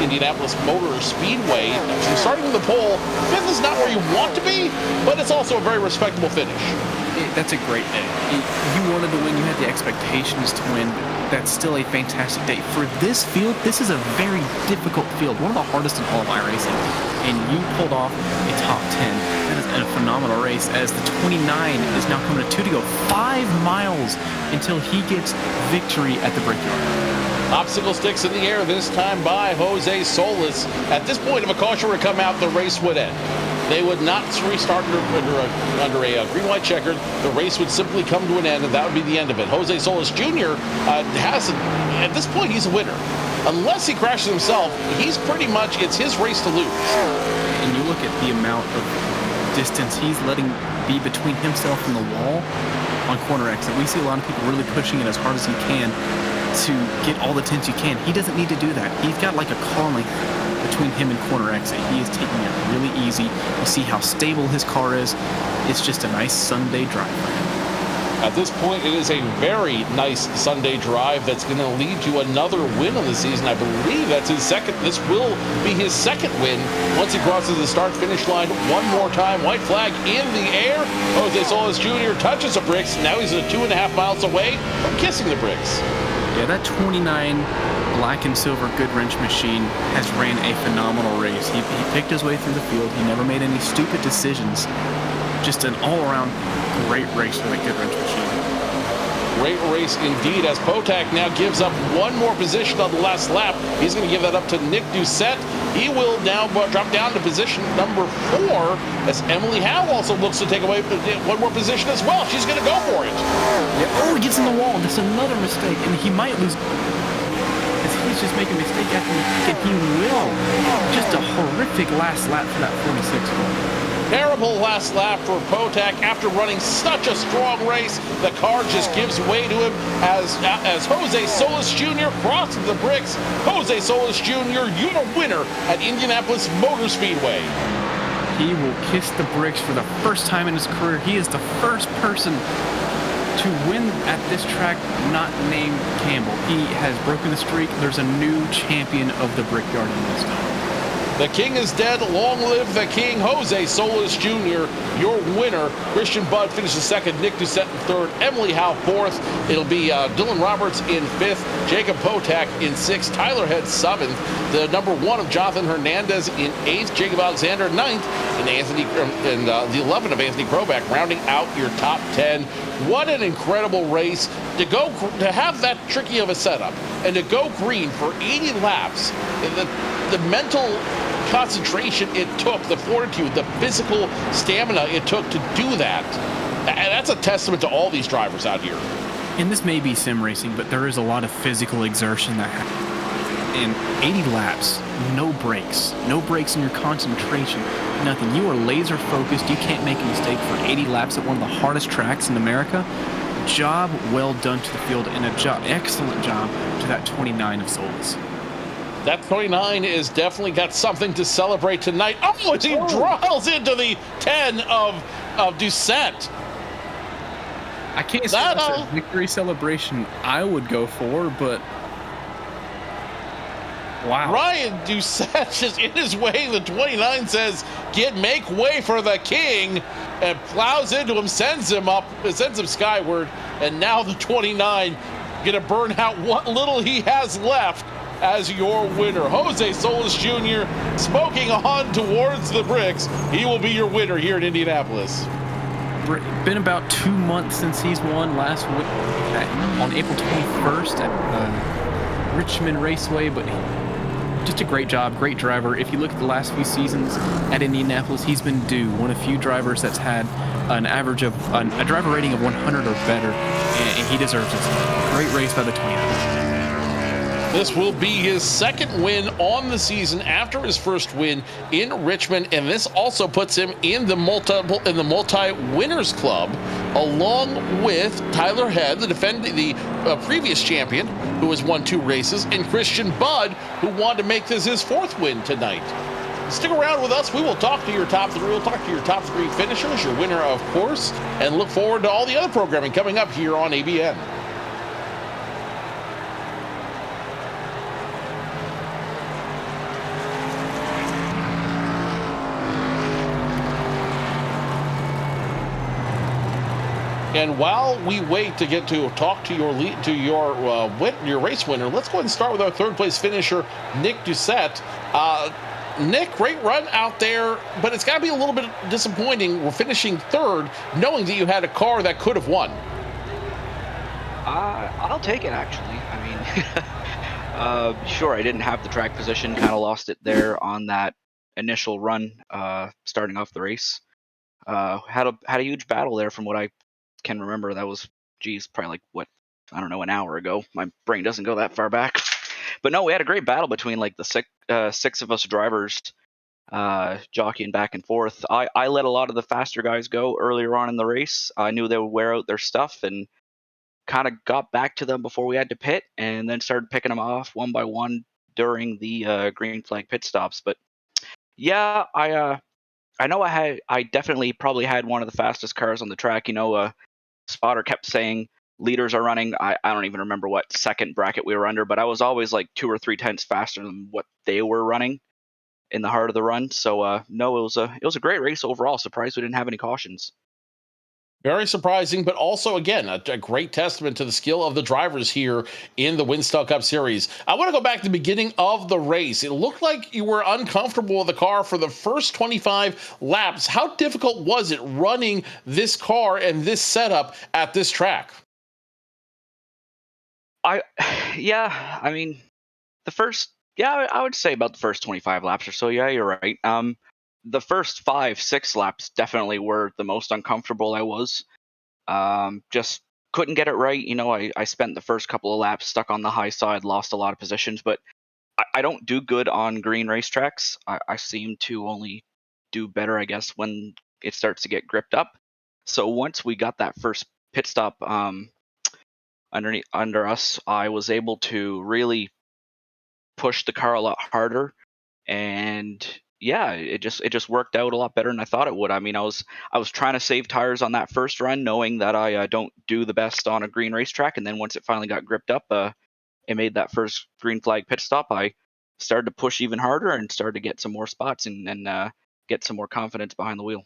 Indianapolis Motor Speedway. So starting with the pole, 5th is not where you want to be, but it's also a very respectable finish. That's a great day. You wanted to win. You had the expectations to win. That's still a fantastic day. For this field, this is a very difficult field, one of the hardest in all of iRacing. And you pulled off a top 10. That is a phenomenal race, as the 29 is now coming to 2 to go. 5 miles until he gets victory at the Brickyard. Obstacle sticks in the air this time by Jose Solis. At this point, if a caution were to come out, the race would end. They would not restart under a green-white checkered. The race would simply come to an end, and that would be the end of it. Jose Solis Jr. At this point, he's a winner. Unless he crashes himself, it's his race to lose. And you look at the amount of distance he's letting be between himself and the wall on corner exit. We see a lot of people really pushing it as hard as he can to get all the tenths you can. He doesn't need to do that. He's got like a car length between him and corner exit. He is taking it really easy. You see how stable his car is. It's just a nice Sunday drive for him. At this point, it is a very nice Sunday drive that's going to lead to another win of the season. I believe that's his second. This will be his second win once he crosses the start-finish line one more time. White flag in the air. Jose Solis Jr. touches the bricks. Now he's 2.5 miles away from kissing the bricks. Yeah, that 29 black and silver Goodwrench machine has ran a phenomenal race. He picked his way through the field. He never made any stupid decisions. Just an all-around great race for the Goodwrench machine. Great race indeed, as Potak now gives up one more position on the last lap. He's going to give that up to Nick Doucette. He will now drop down to position number 4 as Emily Howe also looks to take away one more position as well. She's going to go for it. Yeah. Oh, he gets in the wall. That's another mistake, and he might lose. He's just making a mistake after mistake, and he will. Just a horrific last lap for that 46 car. Terrible last lap for Potak after running such a strong race. The car just gives way to him as Jose Solis Jr. crosses the bricks. Jose Solis Jr., you're the winner at Indianapolis Motor Speedway. He will kiss the bricks for the first time in his career. He is the first person to win at this track not named Campbell. He has broken the streak. There's a new champion of the Brickyard in Winstel. The king is dead. Long live the king. Jose Solis Jr., your winner. Christian Budd finishes second. Nick Doucette in third. Emily Howe fourth. It'll be Dylan Roberts in fifth. Jacob Potak in sixth. Tyler Head seventh. The number 1 of Jonathan Hernandez in eighth. Jacob Alexander ninth. And the 11 of Anthony Kroback rounding out your top 10. What an incredible race to have that tricky of a setup and to go green for 80 laps. The mental concentration it took, the fortitude, the physical stamina it took to do that. And that's a testament to all these drivers out here. And this may be sim racing, but there is a lot of physical exertion that happens. In 80 laps, no breaks in your concentration, nothing. You are laser focused. You can't make a mistake for 80 laps at one of the hardest tracks in America. Job well done to the field, and excellent job to that 29 of Solis. That 29 is definitely got something to celebrate tonight. Oh, as he draws into the 10 of Doucette. I can't say that's a victory celebration I would go for, but wow. Ryan Doucette is in his way. The 29 says, make way for the king, and plows into him, sends him skyward, and now the 29 gonna burn out what little he has left as your winner. Jose Solis Jr. smoking on towards the bricks. He will be your winner here in Indianapolis. Been about 2 months since he's won last week on April 21st at Richmond Raceway, but just a great job, great driver. If you look at the last few seasons at Indianapolis, he's been due. One of the few drivers that's had an average of a driver rating of 100 or better, and he deserves it. Great race by the 29. This will be his second win on the season after his first win in Richmond, and this also puts him in the multi-winners club, along with Tyler Head, the previous champion, who has won 2 races, and Christian Budd, who wanted to make this his 4th win tonight. Stick around with us. We will talk to your top 3. We'll talk to your top 3 finishers, your winner, of course, and look forward to all the other programming coming up here on ABN. And while we wait to get to talk to your race winner, let's go ahead and start with our 3rd place finisher, Nick Doucette. Nick, great run out there, but it's got to be a little bit disappointing. We're finishing 3rd, knowing that you had a car that could have won. I'll take it, actually. I mean, sure, I didn't have the track position, kind of lost it there on that initial run, starting off the race. Had a huge battle there from what I can remember. That was, probably like, an hour ago. My brain doesn't go that far back. But no, we had a great battle between like the 6 of us drivers, jockeying back and forth. I let a lot of the faster guys go earlier on in the race. I knew they would wear out their stuff and kind of got back to them before we had to pit, and then started picking them off one by one during the green flag pit stops. But yeah, I know I definitely probably had one of the fastest cars on the track. spotter kept saying leaders are running. I don't even remember what second bracket we were under, but I was always like 2 or 3 tenths faster than what they were running in the heart of the run. So no, it was a great race overall. Surprised we didn't have any cautions. Very surprising, but also, again, a great testament to the skill of the drivers here in the Winstel Cup Series. I want to go back to the beginning of the race. It looked like you were uncomfortable with the car for the first 25 laps. How difficult was it running this car and this setup at this track? Yeah, I mean, I would say about the first 25 laps or so. Yeah, you're right. The first 5, 6 laps definitely were the most uncomfortable I was. Just couldn't get it right. I spent the first couple of laps stuck on the high side, lost a lot of positions, but I don't do good on green racetracks. I seem to only do better, I guess, when it starts to get gripped up. So once we got that first pit stop under us, I was able to really push the car a lot harder, and yeah, it just worked out a lot better than I thought it would. I mean, I was trying to save tires on that first run, knowing that I don't do the best on a green racetrack, and then once it finally got gripped up, it made that first green flag pit stop. I started to push even harder and started to get some more spots and get some more confidence behind the wheel.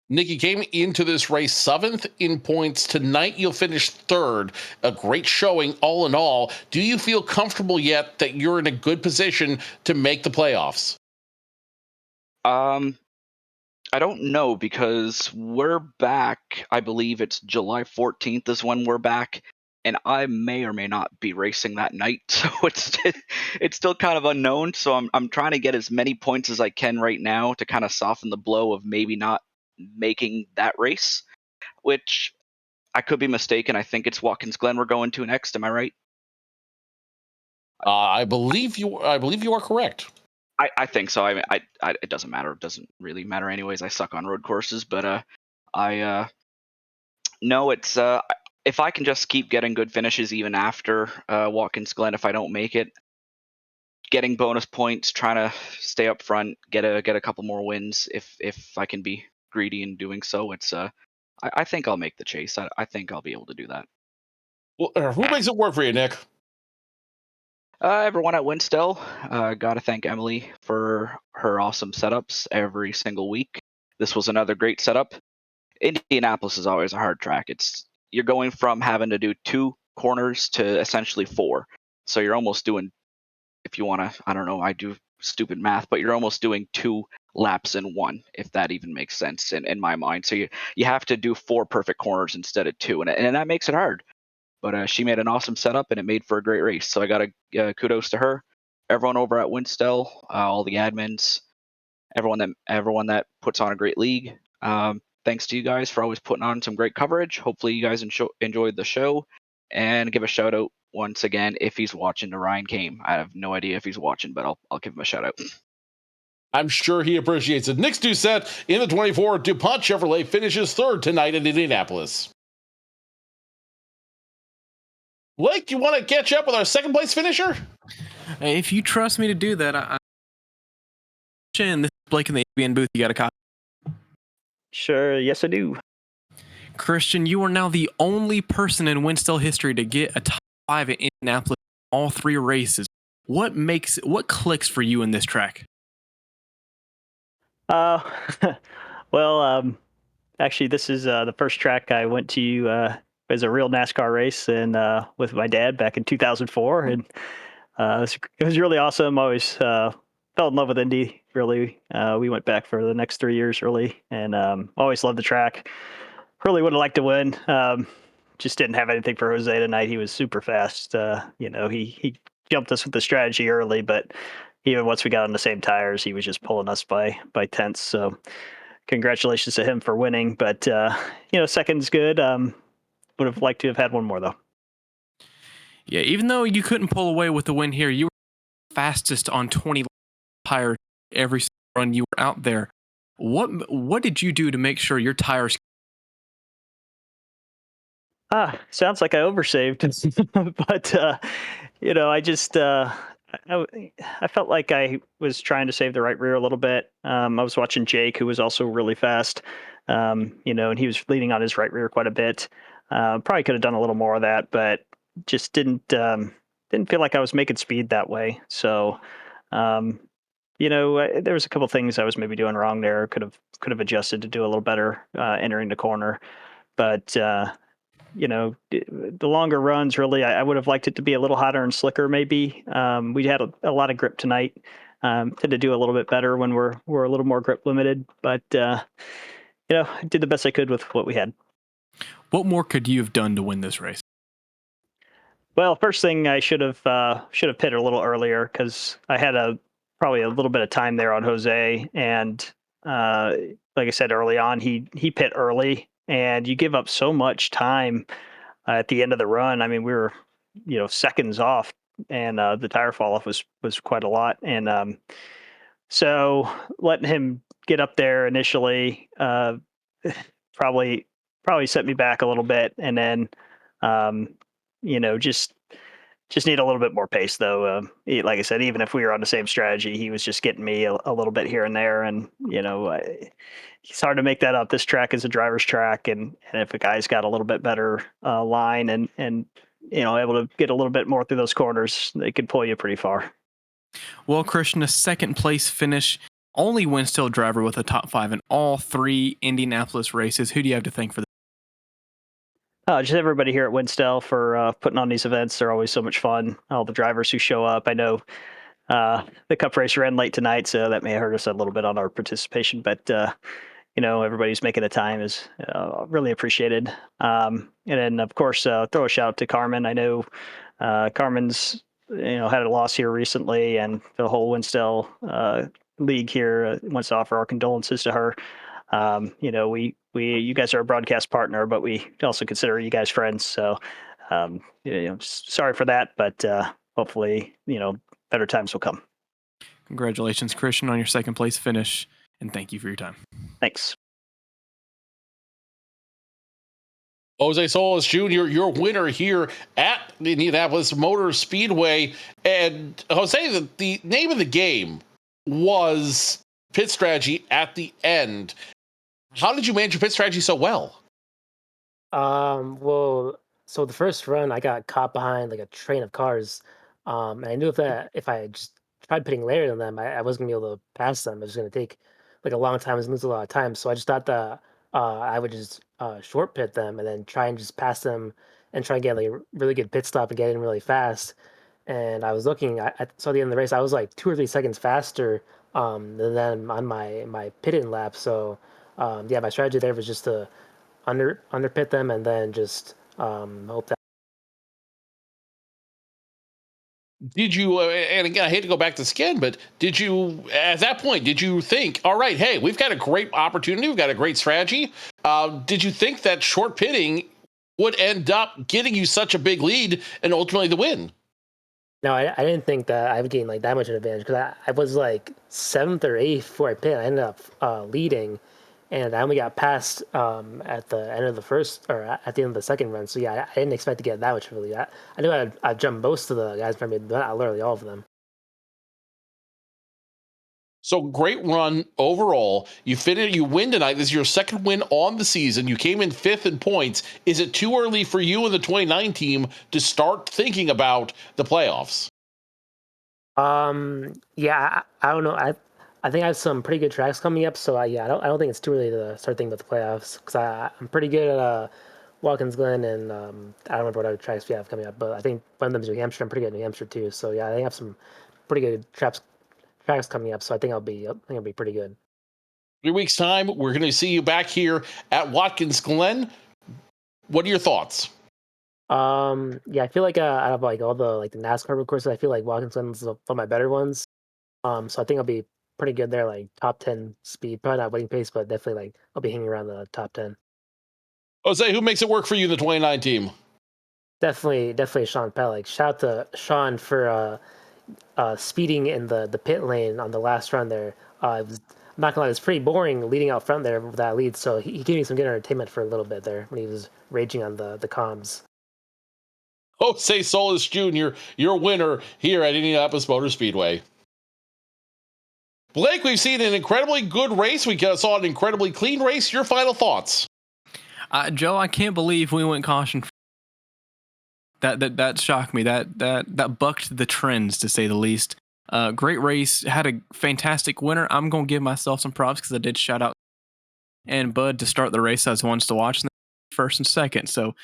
Nikki came into this race 7th in points. Tonight, you'll finish 3rd. A great showing, all in all. Do you feel comfortable yet that you're in a good position to make the playoffs? Um, I don't know because we're back. I believe it's July 14th is when we're back, and I may or may not be racing that night. So it's still kind of unknown. So I'm trying to get as many points as I can right now to kind of soften the blow of maybe not making that race, which I could be mistaken. I think it's Watkins Glen we're going to next. Am I right? I believe you. I believe you are correct. I think so. I mean, it doesn't matter. It doesn't really matter anyways. I suck on road courses, but I no, it's if I can just keep getting good finishes even after Watkins Glen, if I don't make it, getting bonus points, trying to stay up front, get a couple more wins. If I can be greedy in doing so, I think I'll make the chase. I think I'll be able to do that. Well, who makes it work for you, Nick? Everyone at Winstel, gotta thank Emily for her awesome setups every single week. This was another great setup. Indianapolis is always a hard track. You're going from having to do 2 corners to essentially 4. So you're almost doing, if you want to, I don't know, I do stupid math, but you're almost doing 2 laps in 1, if that even makes sense in my mind. So you have to do 4 perfect corners instead of 2, and that makes it hard. But she made an awesome setup, and it made for a great race. So I got to kudos to her, everyone over at Winstel, all the admins, everyone that puts on a great league. Thanks to you guys for always putting on some great coverage. Hopefully you guys enjoyed the show, and give a shout out once again if he's watching to Ryan Kame. I have no idea if he's watching, but I'll give him a shout out. I'm sure he appreciates it. Nick's Doucette in the 24 DuPont Chevrolet finishes 3rd tonight in Indianapolis. Blake, you want to catch up with our 2nd place finisher? If you trust me to do that, this is Blake in the ABN booth. You got a copy? Sure, yes I do. Christian, you are now the only person in Winstel history to get a top 5 at Indianapolis in all 3 races. What clicks for you in this track? Well, actually, this is the first track I went to as a real NASCAR race, and with my dad back in 2004, and it was really awesome. I always fell in love with Indy. Really, we went back for the next 3 years, really, and always loved the track. Really would have liked to win. Just didn't have anything for Jose tonight. He was super fast. He jumped us with the strategy early, but even once we got on the same tires, he was just pulling us by tenths. So congratulations to him for winning. But second's good. Would have liked to have had one more though. Yeah, even though you couldn't pull away with the win here, you were fastest on 20 tires every run you were out there. What did you do to make sure your tires? Sounds like I oversaved, but I just I felt like I was trying to save the right rear a little bit. I was watching Jake, who was also really fast, and he was leaning on his right rear quite a bit. Probably could have done a little more of that, but just didn't feel like I was making speed that way. So, there was a couple things I was maybe doing wrong there. Could have adjusted to do a little better entering the corner, but the longer runs, really, I would have liked it to be a little hotter and slicker. Maybe we had a lot of grip tonight. Tend to do a little bit better when we're a little more grip limited, but I did the best I could with what we had. What more could you have done to win this race? Well, first thing I should have pitted a little earlier because I had probably a little bit of time there on Jose, and like I said early on, he pit early, and you give up so much time at the end of the run. I mean, we were seconds off, and the tire fall off was quite a lot, and so letting him get up there initially probably set me back a little bit, and then just need a little bit more pace, though. Like I said, even if we were on the same strategy, he was just getting me a little bit here and there, and it's hard to make that up. This track is a driver's track, and if a guy's got a little bit better line and able to get a little bit more through those corners, they could pull you pretty far. Well, Christian, a second place finish. Only Winstel driver with a top 5 in all 3 Indianapolis races. Who do you have to thank for that? Just everybody here at Winstel for putting on these events. They're always so much fun. All the drivers who show up. I know the Cup race ran late tonight, so that may hurt us a little bit on our participation. But everybody's making the time is really appreciated. And then, of course, throw a shout out to Carmen. I know Carmen's had a loss here recently, and the whole Winstel league here wants to offer our condolences to her. You guys are a broadcast partner, but we also consider you guys friends. So, sorry for that, but hopefully, better times will come. Congratulations, Christian, on your second place finish, and thank you for your time. Thanks. Jose Solis Jr., your winner here at the Indianapolis Motor Speedway. And Jose, the name of the game was pit strategy at the end. How did you manage your pit strategy so well? Well, so the first run, I got caught behind like a train of cars. And I knew if I just tried pitting later than them, I wasn't gonna be able to pass them. It was gonna take like a long time. I was gonna lose a lot of time. So I just thought that I would just short pit them and then try and just pass them and try and get like a really good pit stop and get in really fast. And I was looking, I saw the end of the race, I was like 2 or 3 seconds faster than them on my pit-in lap. So yeah, my strategy there was just to under pit them and then just hope that. Did you, and again, I hate to go back to skin, but did you, at that point, did you think, all right, hey, we've got a great opportunity, we've got a great strategy? Did you think that short pitting would end up getting you such a big lead and ultimately the win? No, I didn't think that I would gain like that much of an advantage because I was like 7th or 8th before I pit. I ended up leading, and I only got passed at the end of the first or at the end of the second run. So yeah, I didn't expect to get that much of a lead. I knew I'd jump most of the guys from me, but not literally all of them. So great run overall. You win tonight. This is your second win on the season. You came in 5th in points. Is it too early for you and the 29 team to start thinking about the playoffs? Yeah, I don't know. I think I have some pretty good tracks coming up. So yeah, I don't think it's too early to start thinking about the playoffs because I'm pretty good at Watkins Glen and I don't remember what other tracks we have coming up, but I think one of them is New Hampshire. I'm pretty good at New Hampshire too. So yeah, I think I have some pretty good tracks coming up, so I think I'll be pretty good. 3 weeks time, we're going to see you back here at Watkins Glen. What are your thoughts? Yeah, I feel like out of like all the NASCAR road courses, I feel like Watkins Glen's one of my better ones. So I think I'll be pretty good there, like top 10 speed, probably not winning pace, but definitely like I'll be hanging around the top 10. Jose, who makes it work for you in the 29 team? Definitely Sean Pellick. Shout out to Sean for speeding in the pit lane on the last run there. I'm not gonna lie, it was pretty boring leading out front there with that lead. So he gave me some good entertainment for a little bit there when he was raging on the comms. Jose Solis Jr., your winner here at Indianapolis Motor Speedway. Blake, we've seen an incredibly good race. We saw an incredibly clean race. Your final thoughts? Joe, I can't believe we went caution. That shocked me. That bucked the trends, to say the least. Great race. Had a fantastic winner. I'm gonna give myself some props because I did shout out and Bud to start the race. I was ones to watch in the first and second. So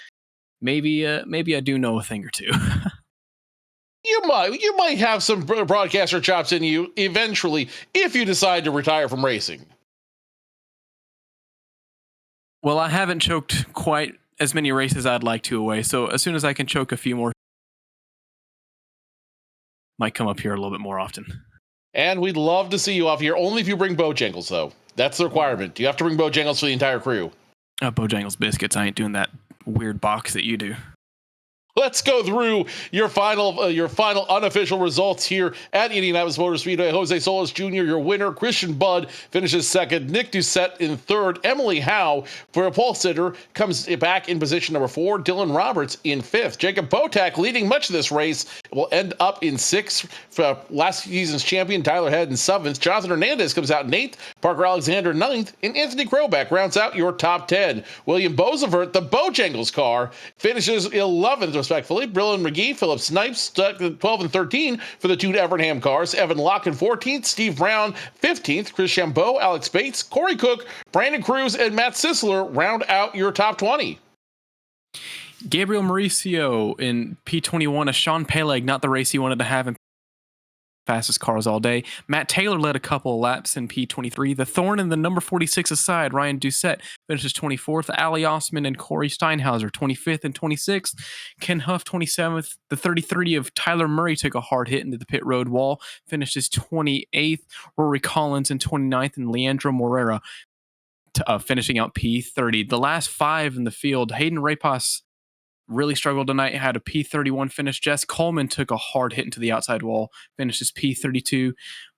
maybe I do know a thing or two. You might have some broadcaster chops in you eventually if you decide to retire from racing. Well, I haven't choked quite as many races I'd like to away. So as soon as I can choke a few more, might come up here a little bit more often. And we'd love to see you off here, only if you bring Bojangles, though. That's the requirement. You have to bring Bojangles for the entire crew. Bojangles biscuits. I ain't doing that weird box that you do. Let's go through your final unofficial results here at Indianapolis Motor Speedway. Jose Solis Jr., your winner. Christian Budd finishes second. Nick Doucette in third. Emily Howe, for a pole sitter, comes back in position number 4. Dylan Roberts in 5th. Jacob Botak, leading much of this race, will end up in 6th. For last season's champion, Tyler Head in 7th. Jonathan Hernandez comes out in 8th. Parker Alexander 9th. And Anthony Kroback rounds out your top 10. William Bozevert, the Bojangles car, finishes 11th. Respectfully, Brillen McGee, Philip Snipes, stuck at 12 and 13 for the 2 Evernham cars. Evan Locke in 14th, Steve Brown 15th, Chris Chambeau, Alex Bates, Corey Cook, Brandon Cruz, and Matt Sisler round out your top 20. Gabriel Mauricio in P21, a Sean Peleg, not the race he wanted to have in fastest cars all day. Matt Taylor led a couple of laps in P23. The Thorn and the number 46 aside, Ryan Doucette finishes 24th. Ali Osman and Corey Steinhauser 25th and 26th. Ken Huff 27th. The 33 of Tyler Murray took a hard hit into the pit road wall, finishes 28th. Rory Collins in 29th, and Leandro Morera finishing out P30. The last 5 in the field, Hayden Repas really struggled tonight, had a P31 finish. Jess Coleman took a hard hit into the outside wall, finishes P32.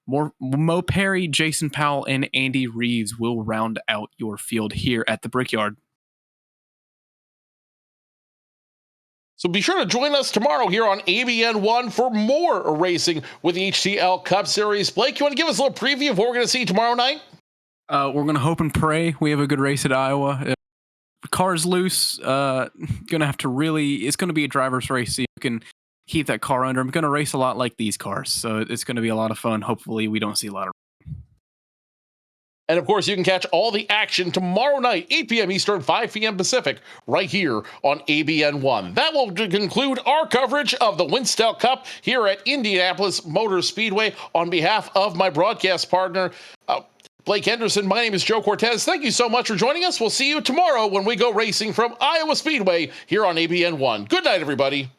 Mo Perry, Jason Powell, and Andy Reeves will round out your field here at the Brickyard. So be sure to join us tomorrow here on ABN1 for more racing with the HTL Cup Series. Blake, you want to give us a little preview of what we're going to see tomorrow night? We're going to hope and pray we have a good race at Iowa. Car's loose, gonna have to it's gonna be a driver's race, so you can keep that car under. I'm gonna race a lot like these cars, so it's gonna be a lot of fun. Hopefully we don't see a lot of. And of course, you can catch all the action tomorrow night, 8 p.m. Eastern, 5 p.m. Pacific, right here on ABN1. That will conclude our coverage of the Winstel Cup here at Indianapolis Motor Speedway. On behalf of my broadcast partner, Blake Henderson, my name is Joe Cortez. Thank you so much for joining us. We'll see you tomorrow when we go racing from Iowa Speedway here on ABN1. Good night, everybody.